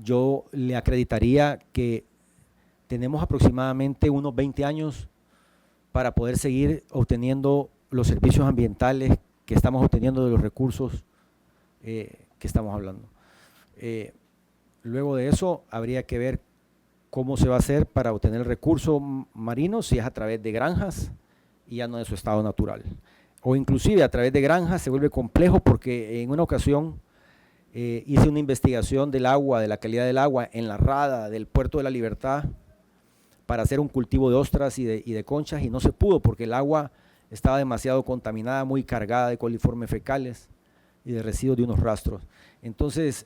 yo le acreditaría que tenemos aproximadamente unos 20 años para poder seguir obteniendo los servicios ambientales que estamos obteniendo de los recursos que estamos hablando. Luego de eso, habría que ver cómo se va a hacer para obtener el recurso marino, si es a través de granjas y ya no de su estado natural. O inclusive a través de granjas se vuelve complejo, porque en una ocasión hice una investigación del agua, de la calidad del agua en la rada del Puerto de la Libertad para hacer un cultivo de ostras y de conchas, y no se pudo porque el agua estaba demasiado contaminada, muy cargada de coliformes fecales y de residuos de unos rastros. Entonces,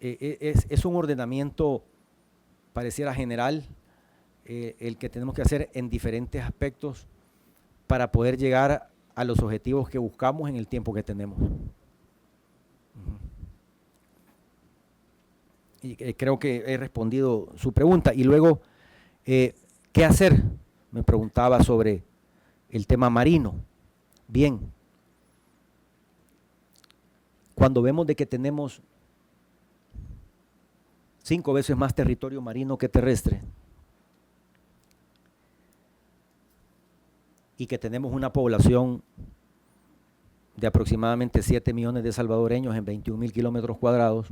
es un ordenamiento, pareciera general, el que tenemos que hacer en diferentes aspectos para poder llegar a los objetivos que buscamos en el tiempo que tenemos. Y creo que he respondido su pregunta. Y luego, ¿qué hacer? Me preguntaba sobre el tema marino. Bien, cuando vemos de que tenemos 5 veces más territorio marino que terrestre, y que tenemos una población de aproximadamente 7 millones de salvadoreños en 21.000 kilómetros cuadrados,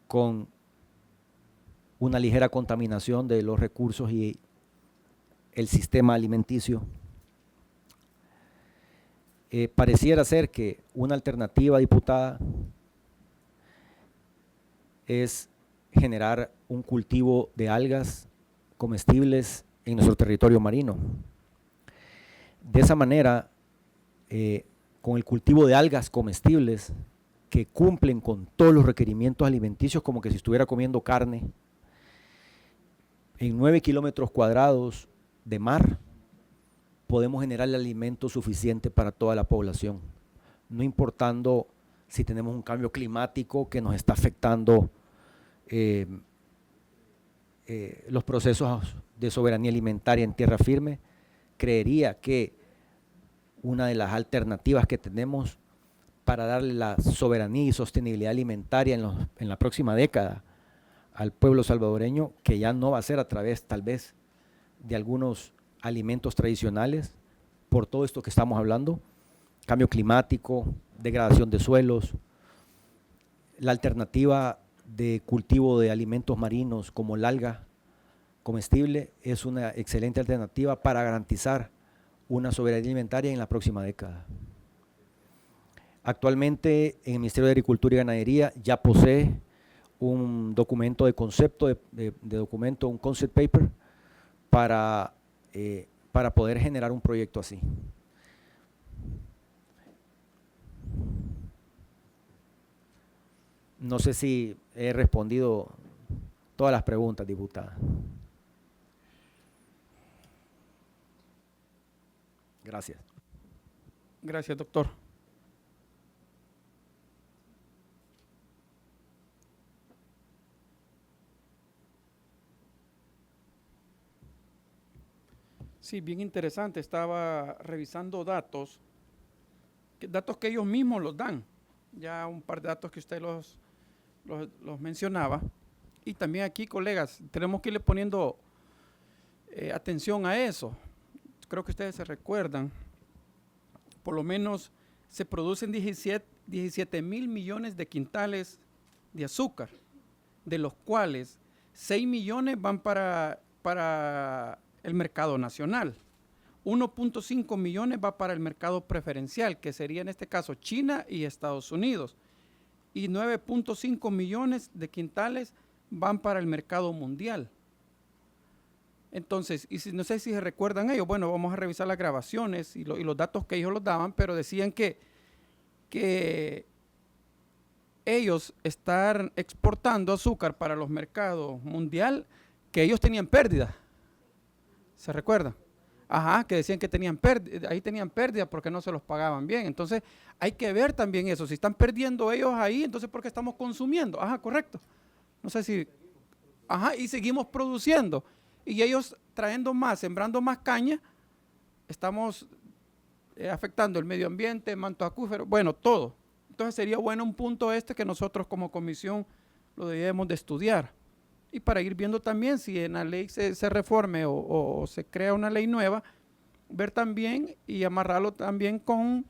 con una ligera contaminación de los recursos y el sistema alimenticio, pareciera ser que una alternativa, diputada, es generar un cultivo de algas comestibles en nuestro territorio marino. De esa manera, con el cultivo de algas comestibles que cumplen con todos los requerimientos alimenticios, como que si estuviera comiendo carne, en 9 kilómetros cuadrados de mar, podemos generar el alimento suficiente para toda la población, no importando si tenemos un cambio climático que nos está afectando los procesos de soberanía alimentaria en tierra firme. Creería que una de las alternativas que tenemos para darle la soberanía y sostenibilidad alimentaria en la próxima década al pueblo salvadoreño, que ya no va a ser a través tal vez de algunos alimentos tradicionales, por todo esto que estamos hablando, cambio climático, degradación de suelos, la alternativa de cultivo de alimentos marinos como el alga comestible es una excelente alternativa para garantizar una soberanía alimentaria en la próxima década. Actualmente en el Ministerio de Agricultura y Ganadería ya posee un documento de concepto, un concept paper para poder generar un proyecto así. No sé si he respondido todas las preguntas, diputada. Gracias. Gracias, doctor. Sí, bien interesante. Estaba revisando datos que ellos mismos los dan. Ya un par de datos que usted los mencionaba. Y también aquí, colegas, tenemos que irle poniendo atención a eso. Creo que ustedes se recuerdan. Por lo menos se producen 17 mil millones de quintales de azúcar, de los cuales 6 millones van para el mercado nacional. 1.5 millones va para el mercado preferencial, que sería en este caso China y Estados Unidos. Y 9.5 millones de quintales van para el mercado mundial. Entonces, no sé si se recuerdan ellos, bueno, vamos a revisar las grabaciones y los datos que ellos los daban, pero decían que ellos están exportando azúcar para los mercados mundial, que ellos tenían pérdida. ¿Se recuerdan? Ajá, que decían que tenían pérdida, ahí tenían pérdida porque no se los pagaban bien. Entonces, hay que ver también eso. Si están perdiendo ellos ahí, entonces ¿por qué estamos consumiendo? Ajá, correcto. No sé si... Ajá, y seguimos produciendo. Y ellos trayendo más, sembrando más caña, estamos afectando el medio ambiente, manto acuífero, bueno, todo. Entonces sería bueno un punto que nosotros como comisión lo debemos de estudiar. Y para ir viendo también si en la ley se reforme o se crea una ley nueva, ver también y amarrarlo también con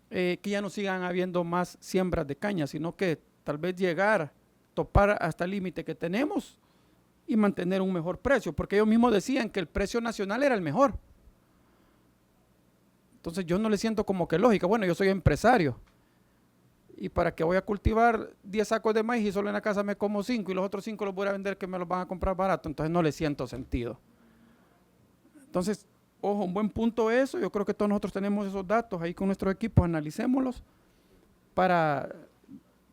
que ya no sigan habiendo más siembras de caña, sino que tal vez llegar, topar hasta el límite que tenemos y mantener un mejor precio, porque ellos mismos decían que el precio nacional era el mejor. Entonces yo no le siento como que lógica. Bueno, yo soy empresario y para que voy a cultivar 10 sacos de maíz y solo en la casa me como 5 y los otros 5 los voy a vender que me los van a comprar barato, entonces no le siento sentido. Entonces, ojo, un buen punto eso, yo creo que todos nosotros tenemos esos datos ahí con nuestros equipos, analicémoslos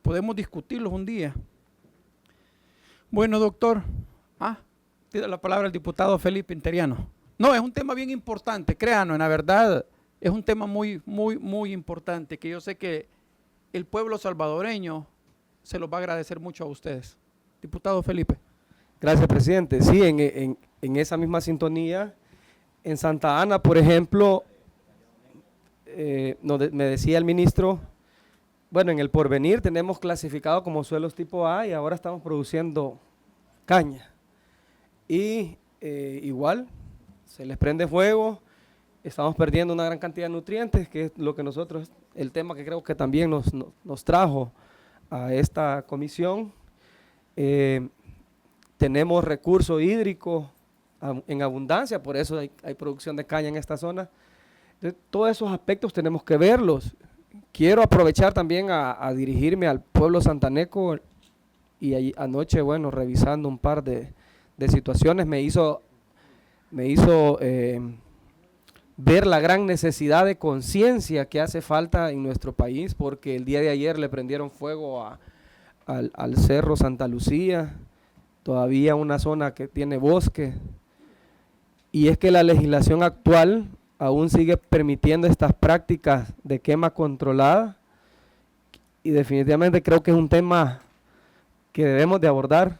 podemos discutirlos un día. Bueno, doctor, tiene la palabra el diputado Felipe Interiano. No, es un tema bien importante, créanos, en la verdad, es un tema muy, muy, muy importante, que yo sé que el pueblo salvadoreño se los va a agradecer mucho a ustedes. Diputado Felipe. Gracias, presidente. Sí, en esa misma sintonía, en Santa Ana, por ejemplo, me decía el ministro, bueno, en el Porvenir tenemos clasificado como suelos tipo A y ahora estamos produciendo caña. Y igual, se les prende fuego, estamos perdiendo una gran cantidad de nutrientes, que es lo que nosotros, el tema que creo que también nos trajo a esta comisión. Tenemos recurso hídrico en abundancia, por eso hay producción de caña en esta zona. Entonces, todos esos aspectos tenemos que verlos. Quiero aprovechar también a dirigirme al pueblo santaneco y anoche, bueno, revisando un par de situaciones, me hizo ver la gran necesidad de conciencia que hace falta en nuestro país, porque el día de ayer le prendieron fuego al Cerro Santa Lucía, todavía una zona que tiene bosque, y es que la legislación actual aún sigue permitiendo estas prácticas de quema controlada, y definitivamente creo que es un tema que debemos de abordar,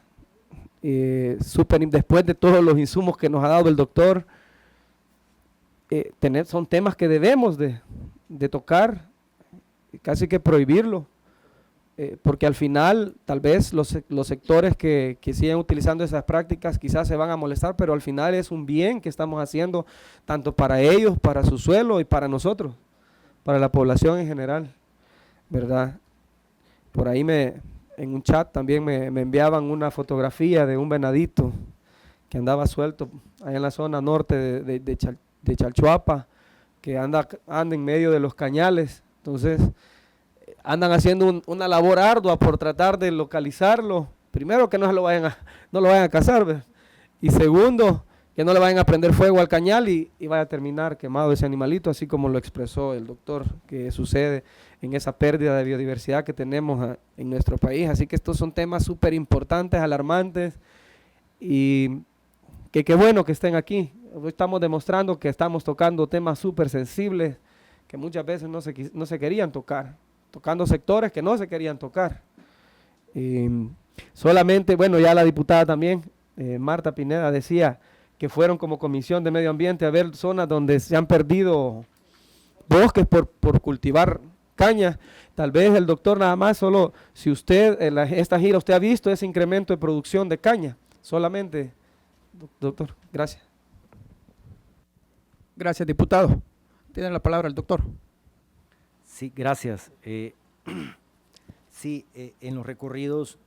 después de todos los insumos que nos ha dado el doctor. Son temas que debemos de tocar, casi que prohibirlo, porque al final tal vez los sectores que sigan utilizando esas prácticas quizás se van a molestar, pero al final es un bien que estamos haciendo tanto para ellos, para su suelo y para nosotros, para la población en general, ¿verdad? Por ahí en un chat también me enviaban una fotografía de un venadito que andaba suelto allá en la zona norte de Chalchuapa, que anda en medio de los cañales. Entonces andan haciendo una labor ardua por tratar de localizarlo. Primero, que no lo vayan a cazar, ¿ves? Y segundo, que no le vayan a prender fuego al cañal y vaya a terminar quemado ese animalito, así como lo expresó el doctor, que sucede en esa pérdida de biodiversidad que tenemos en nuestro país. Así que estos son temas súper importantes, alarmantes, y que qué bueno que estén aquí. Hoy estamos demostrando que estamos tocando temas súper sensibles que muchas veces no se querían tocar, tocando sectores que no se querían tocar. Solamente, bueno, ya la diputada también, Marta Pineda, decía que fueron como Comisión de Medio Ambiente a ver zonas donde se han perdido bosques por cultivar caña. Tal vez el doctor nada más, solo si usted en esta gira usted ha visto ese incremento de producción de caña, solamente, doctor, gracias. Gracias, diputado. Tiene la palabra el doctor. Sí, gracias. Sí, en los recorridos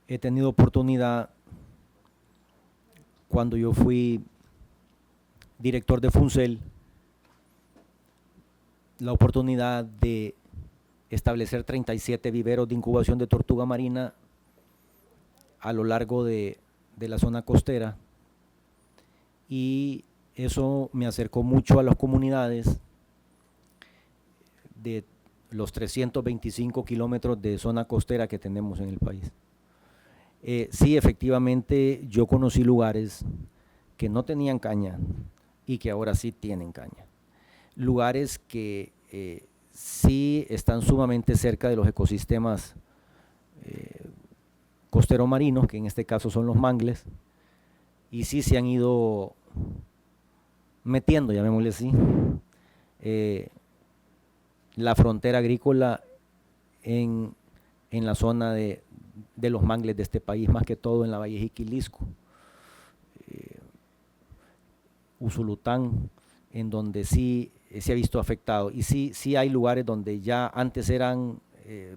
he tenido oportunidad, cuando yo fui director de FUNCEL, la oportunidad de establecer 37 viveros de incubación de tortuga marina a lo largo de la zona costera, y eso me acercó mucho a las comunidades de los 325 kilómetros de zona costera que tenemos en el país. Sí, efectivamente, yo conocí lugares que no tenían caña y que ahora sí tienen caña. Lugares que sí están sumamente cerca de los ecosistemas costero-marinos, que en este caso son los mangles, y sí se han ido metiendo, llamémosle así, la frontera agrícola en la zona de los mangles de este país, más que todo en la Valle Jiquilisco, Usulután, en donde sí se ha visto afectado. Y sí hay lugares donde ya antes eran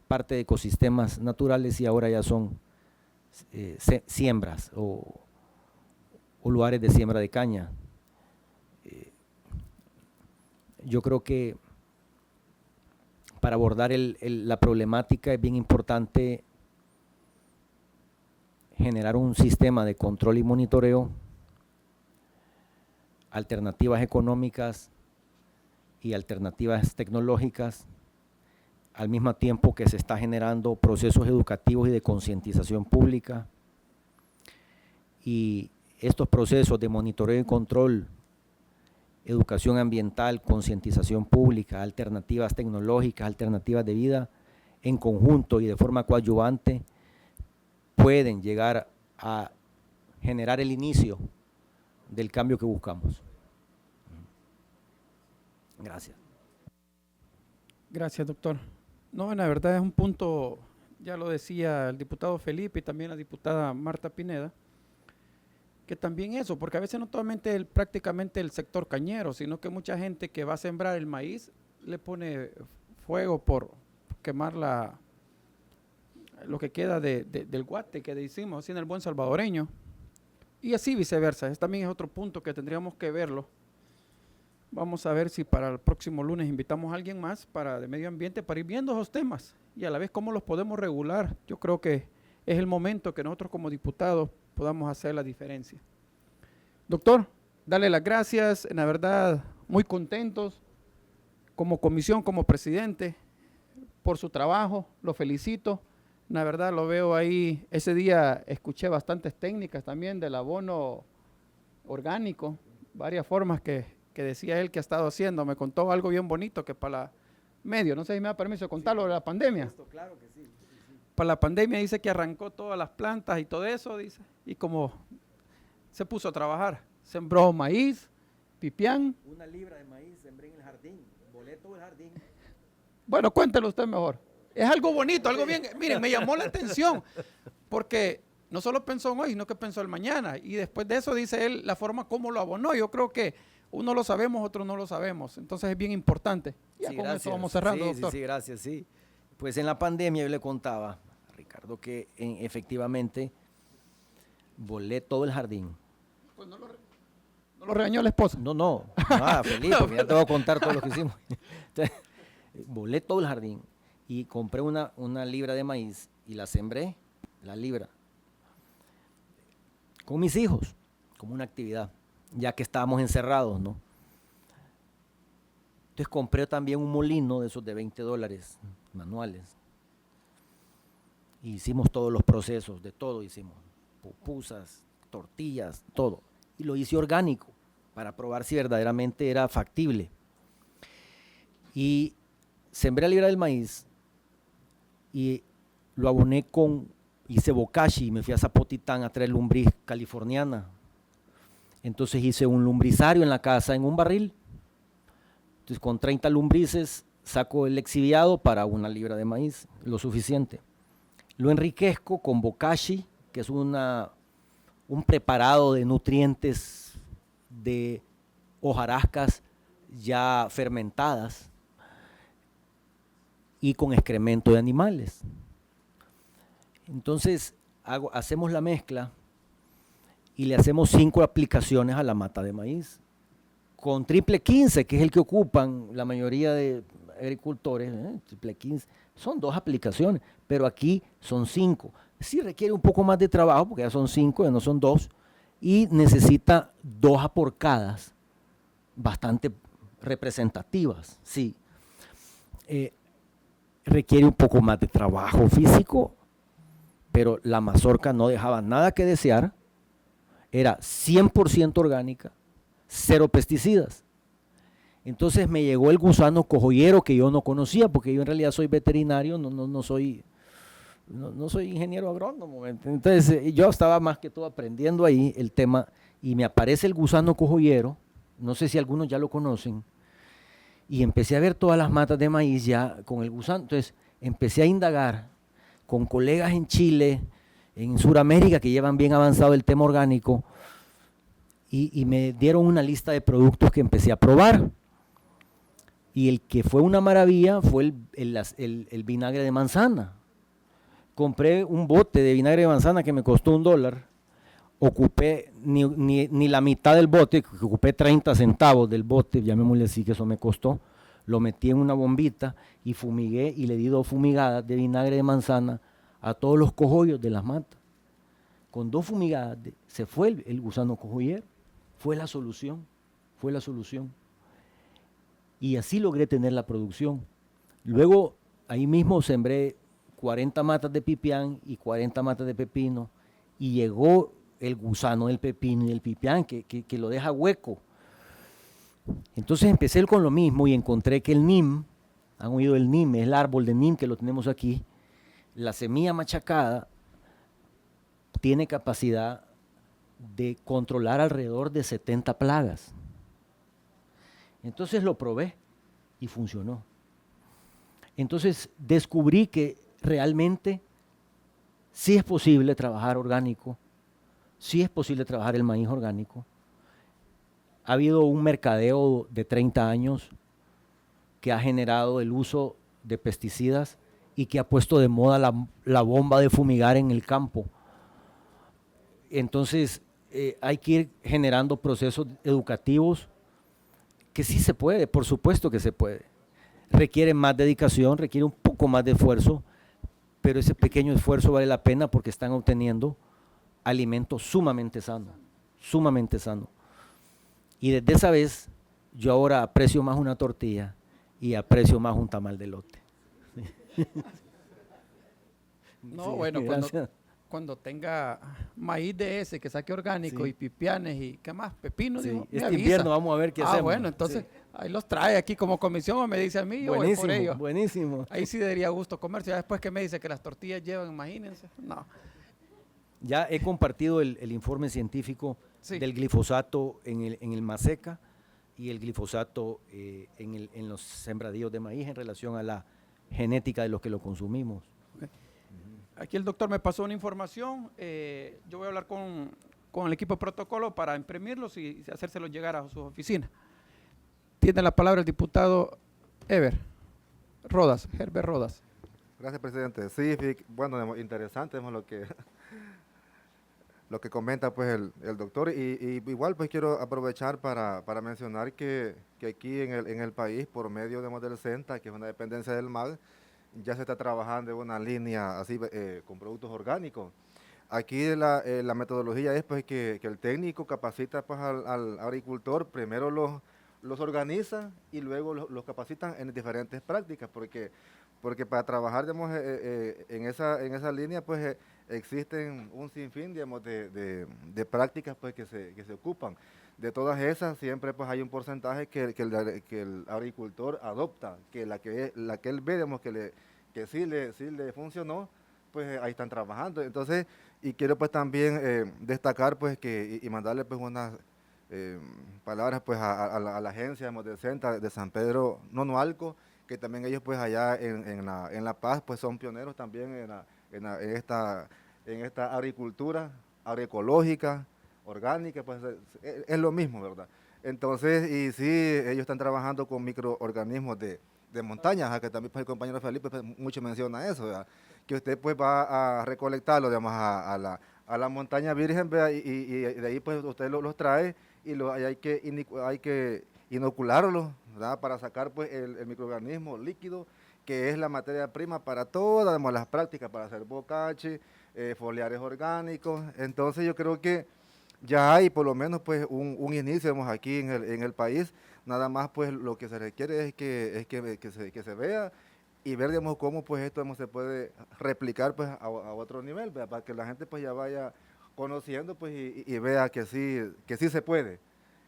parte de ecosistemas naturales y ahora ya son siembras o lugares de siembra de caña. Yo creo que para abordar la problemática es bien importante generar un sistema de control y monitoreo, alternativas económicas y alternativas tecnológicas, al mismo tiempo que se está generando procesos educativos y de concientización pública. Y estos procesos de monitoreo y control, educación ambiental, concientización pública, alternativas tecnológicas, alternativas de vida, en conjunto y de forma coadyuvante, pueden llegar a generar el inicio del cambio que buscamos. Gracias. Gracias, doctor. No, la verdad es un punto, ya lo decía el diputado Felipe y también la diputada Marta Pineda, que también eso, porque a veces no solamente prácticamente el sector cañero, sino que mucha gente que va a sembrar el maíz le pone fuego por quemar lo que queda del guate que decimos así en el buen salvadoreño, y así viceversa. También es otro punto que tendríamos que verlo. Vamos a ver si para el próximo lunes invitamos a alguien más de medio ambiente para ir viendo esos temas y a la vez cómo los podemos regular. Yo creo que es el momento que nosotros como diputados podamos hacer la diferencia. Doctor, dale las gracias, la verdad muy contentos como comisión, como presidente, por su trabajo, lo felicito. La verdad lo veo ahí, ese día escuché bastantes técnicas también del abono orgánico, varias formas que decía él que ha estado haciendo. Me contó algo bien bonito que para medio, no sé si me da permiso de contarlo, de la pandemia. Claro que sí. Para la pandemia dice que arrancó todas las plantas y todo eso, dice, y como se puso a trabajar, sembró maíz, pipián. 1 libra de maíz sembré en el jardín, volé todo el jardín. Bueno, cuéntelo usted mejor. Es algo bonito, algo bien, miren, me llamó la atención, porque no solo pensó en hoy, sino que pensó el mañana, y después de eso dice él la forma como lo abonó. Yo creo que uno lo sabemos, otros no lo sabemos, entonces es bien importante. Ya Sí, con gracias. eso vamos cerrando, Sí, doctor. Sí, gracias, sí. Pues en la pandemia yo le contaba a Ricardo que efectivamente volé todo el jardín. Pues no lo regañó la esposa. No, Felipe, porque ya te voy a contar todo lo que hicimos. Entonces, volé todo el jardín y compré una libra de maíz y la sembré, la libra, con mis hijos, como una actividad, ya que estábamos encerrados, ¿no? Entonces compré también un molino de esos de $20 manuales. Y hicimos todos los procesos, de todo hicimos, pupusas, tortillas, todo. Y lo hice orgánico para probar si verdaderamente era factible. Y sembré la libra del maíz y lo aboné con hice bokashi, me fui a Zapotitán a traer lombriz californiana. Entonces hice un lumbrizario en la casa en un barril. Entonces con 30 lombrices saco el exhibiado para 1 libra de maíz, lo suficiente. Lo enriquezco con bokashi, que es un preparado de nutrientes de hojarascas ya fermentadas y con excremento de animales. Entonces hacemos la mezcla y le hacemos 5 aplicaciones a la mata de maíz. Con triple 15, que es el que ocupan la mayoría de agricultores, triple 15, son 2 aplicaciones, pero aquí son 5. Sí requiere un poco más de trabajo, porque ya son 5, ya no son 2, y necesita 2 aporcadas bastante representativas, sí. Requiere un poco más de trabajo físico, pero la mazorca no dejaba nada que desear, era 100% orgánica, 0 pesticidas. Entonces me llegó el gusano cojollero que yo no conocía, porque yo en realidad soy veterinario, no soy ingeniero agrónomo. Entonces yo estaba más que todo aprendiendo ahí el tema y me aparece el gusano cojollero, no sé si algunos ya lo conocen, y empecé a ver todas las matas de maíz ya con el gusano. Entonces empecé a indagar con colegas en Chile, en Sudamérica, que llevan bien avanzado el tema orgánico, y me dieron una lista de productos que empecé a probar. Y el que fue una maravilla fue el vinagre de manzana. Compré un bote de vinagre de manzana que me costó $1. Ocupé ni la mitad del bote, que ocupé 30 centavos del bote, llamémosle así, que eso me costó. Lo metí en una bombita y fumigué y le di 2 fumigadas de vinagre de manzana a todos los cogollos de las matas. Con 2 fumigadas se fue el gusano cojollero. Fue la solución. Y así logré tener la producción. Luego, ahí mismo sembré 40 matas de pipián y 40 matas de pepino, y llegó el gusano del pepino y del pipián, que lo deja hueco. Entonces empecé con lo mismo y encontré que el nim, han oído el nim, es el árbol de nim que lo tenemos aquí, la semilla machacada tiene capacidad de controlar alrededor de 70 plagas. Entonces lo probé y funcionó. Entonces descubrí que realmente sí es posible trabajar orgánico, sí es posible trabajar el maíz orgánico. Ha habido un mercadeo de 30 años que ha generado el uso de pesticidas y que ha puesto de moda la bomba de fumigar en el campo. Entonces hay que ir generando procesos educativos que sí se puede, por supuesto que se puede. Requiere más dedicación, requiere un poco más de esfuerzo, pero ese pequeño esfuerzo vale la pena porque están obteniendo alimento sumamente sano, sumamente sano. Y desde esa vez, yo ahora aprecio más una tortilla y aprecio más un tamal de elote. No, Sí, bueno, gracias. cuando tenga maíz de ese que saque orgánico, Sí. y pipianes y ¿qué más? Pepino, Sí, dijo, me este avisa. invierno vamos a ver qué hacemos. Bueno, entonces Sí. ahí los trae aquí como comisión o me dice a mí, yo voy por ellos. Buenísimo. Ahí sí daría gusto comerse. Ya después que me dice que las tortillas llevan, imagínense. No. Ya he compartido el informe científico Sí. del glifosato en el Maseca y el glifosato en los sembradíos de maíz en relación a la genética de los que lo consumimos. Aquí el doctor me pasó una información. Yo voy a hablar con el equipo de protocolo para imprimirlos y hacérselos llegar a sus oficinas. Tiene la palabra el diputado Herbert Rodas. Gracias, presidente. Sí, bueno, interesante lo que comenta pues el doctor, y igual pues quiero aprovechar para mencionar que aquí en el país, por medio del CENTA, que es una dependencia del MAG, ya se está trabajando en una línea así con productos orgánicos. Aquí la metodología es pues que el técnico capacita pues al agricultor, primero los organiza y luego los capacitan en diferentes prácticas, porque para trabajar digamos, en esa línea pues existen un sinfín digamos, de prácticas pues que se ocupan. De todas esas siempre pues hay un porcentaje que el agricultor adopta, que la que él ve digamos, que sí le funcionó, pues ahí están trabajando. Entonces, y quiero pues también destacar pues y mandarle pues unas palabras pues a la agencia de CENTA de San Pedro Nonualco, que también ellos pues allá en La Paz pues son pioneros también en esta agricultura agroecológica, orgánica, pues es lo mismo, ¿verdad? Entonces, y sí, ellos están trabajando con microorganismos de montaña, que también pues, el compañero Felipe pues, mucho menciona eso, ¿verdad? Que usted pues va a recolectarlo, digamos, a la montaña virgen, ¿verdad? Y de ahí pues usted los trae y hay que inocularlos, ¿verdad? Para sacar pues el microorganismo líquido, que es la materia prima para todas, digamos, las prácticas, para hacer bocache, foliares orgánicos. Entonces yo creo que ya hay por lo menos pues un inicio, digamos, aquí en el país. Nada más pues lo que se requiere es que se vea y ver, digamos, cómo pues esto, digamos, se puede replicar pues a otro nivel, ¿verdad? Para que la gente pues ya vaya conociendo pues y vea que sí se puede.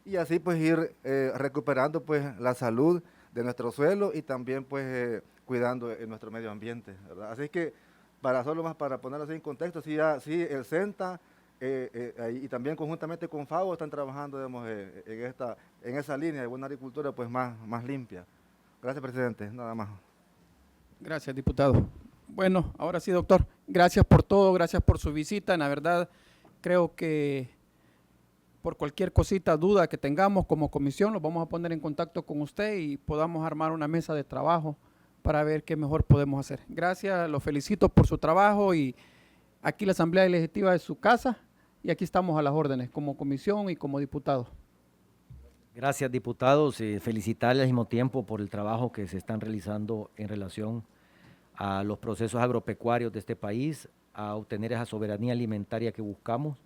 Y así pues ir recuperando pues la salud de nuestro suelo y también pues cuidando nuestro medio ambiente, ¿verdad? Así que para ponerlo así en contexto, sí el CENTA y también conjuntamente con FAO están trabajando, digamos, en esa línea de una agricultura pues más limpia. Gracias, presidente, nada más. Gracias, diputado. Bueno, ahora sí, doctor, gracias por todo, gracias por su visita. La verdad, creo que por cualquier cosita, duda que tengamos como comisión, los vamos a poner en contacto con usted y podamos armar una mesa de trabajo para ver qué mejor podemos hacer. Gracias, los felicito por su trabajo y aquí la Asamblea Legislativa es su casa y aquí estamos a las órdenes como comisión y como diputados. Gracias, diputados. Felicitarles al mismo tiempo por el trabajo que se están realizando en relación a los procesos agropecuarios de este país, a obtener esa soberanía alimentaria que buscamos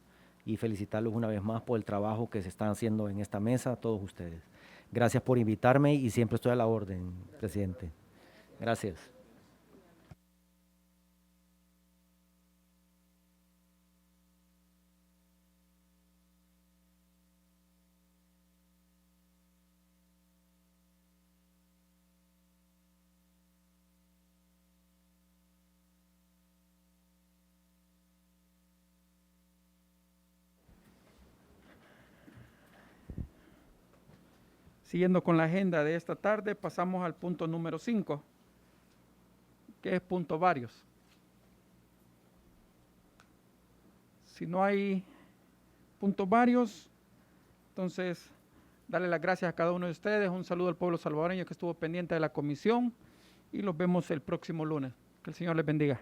y felicitarlos una vez más por el trabajo que se están haciendo en esta mesa, a todos ustedes. Gracias por invitarme y siempre estoy a la orden, presidente. Gracias. Siguiendo con la agenda de esta tarde, pasamos al punto número 5, que es punto varios. Si no hay puntos varios, entonces darle las gracias a cada uno de ustedes, un saludo al pueblo salvadoreño que estuvo pendiente de la comisión y los vemos el próximo lunes. Que el Señor les bendiga.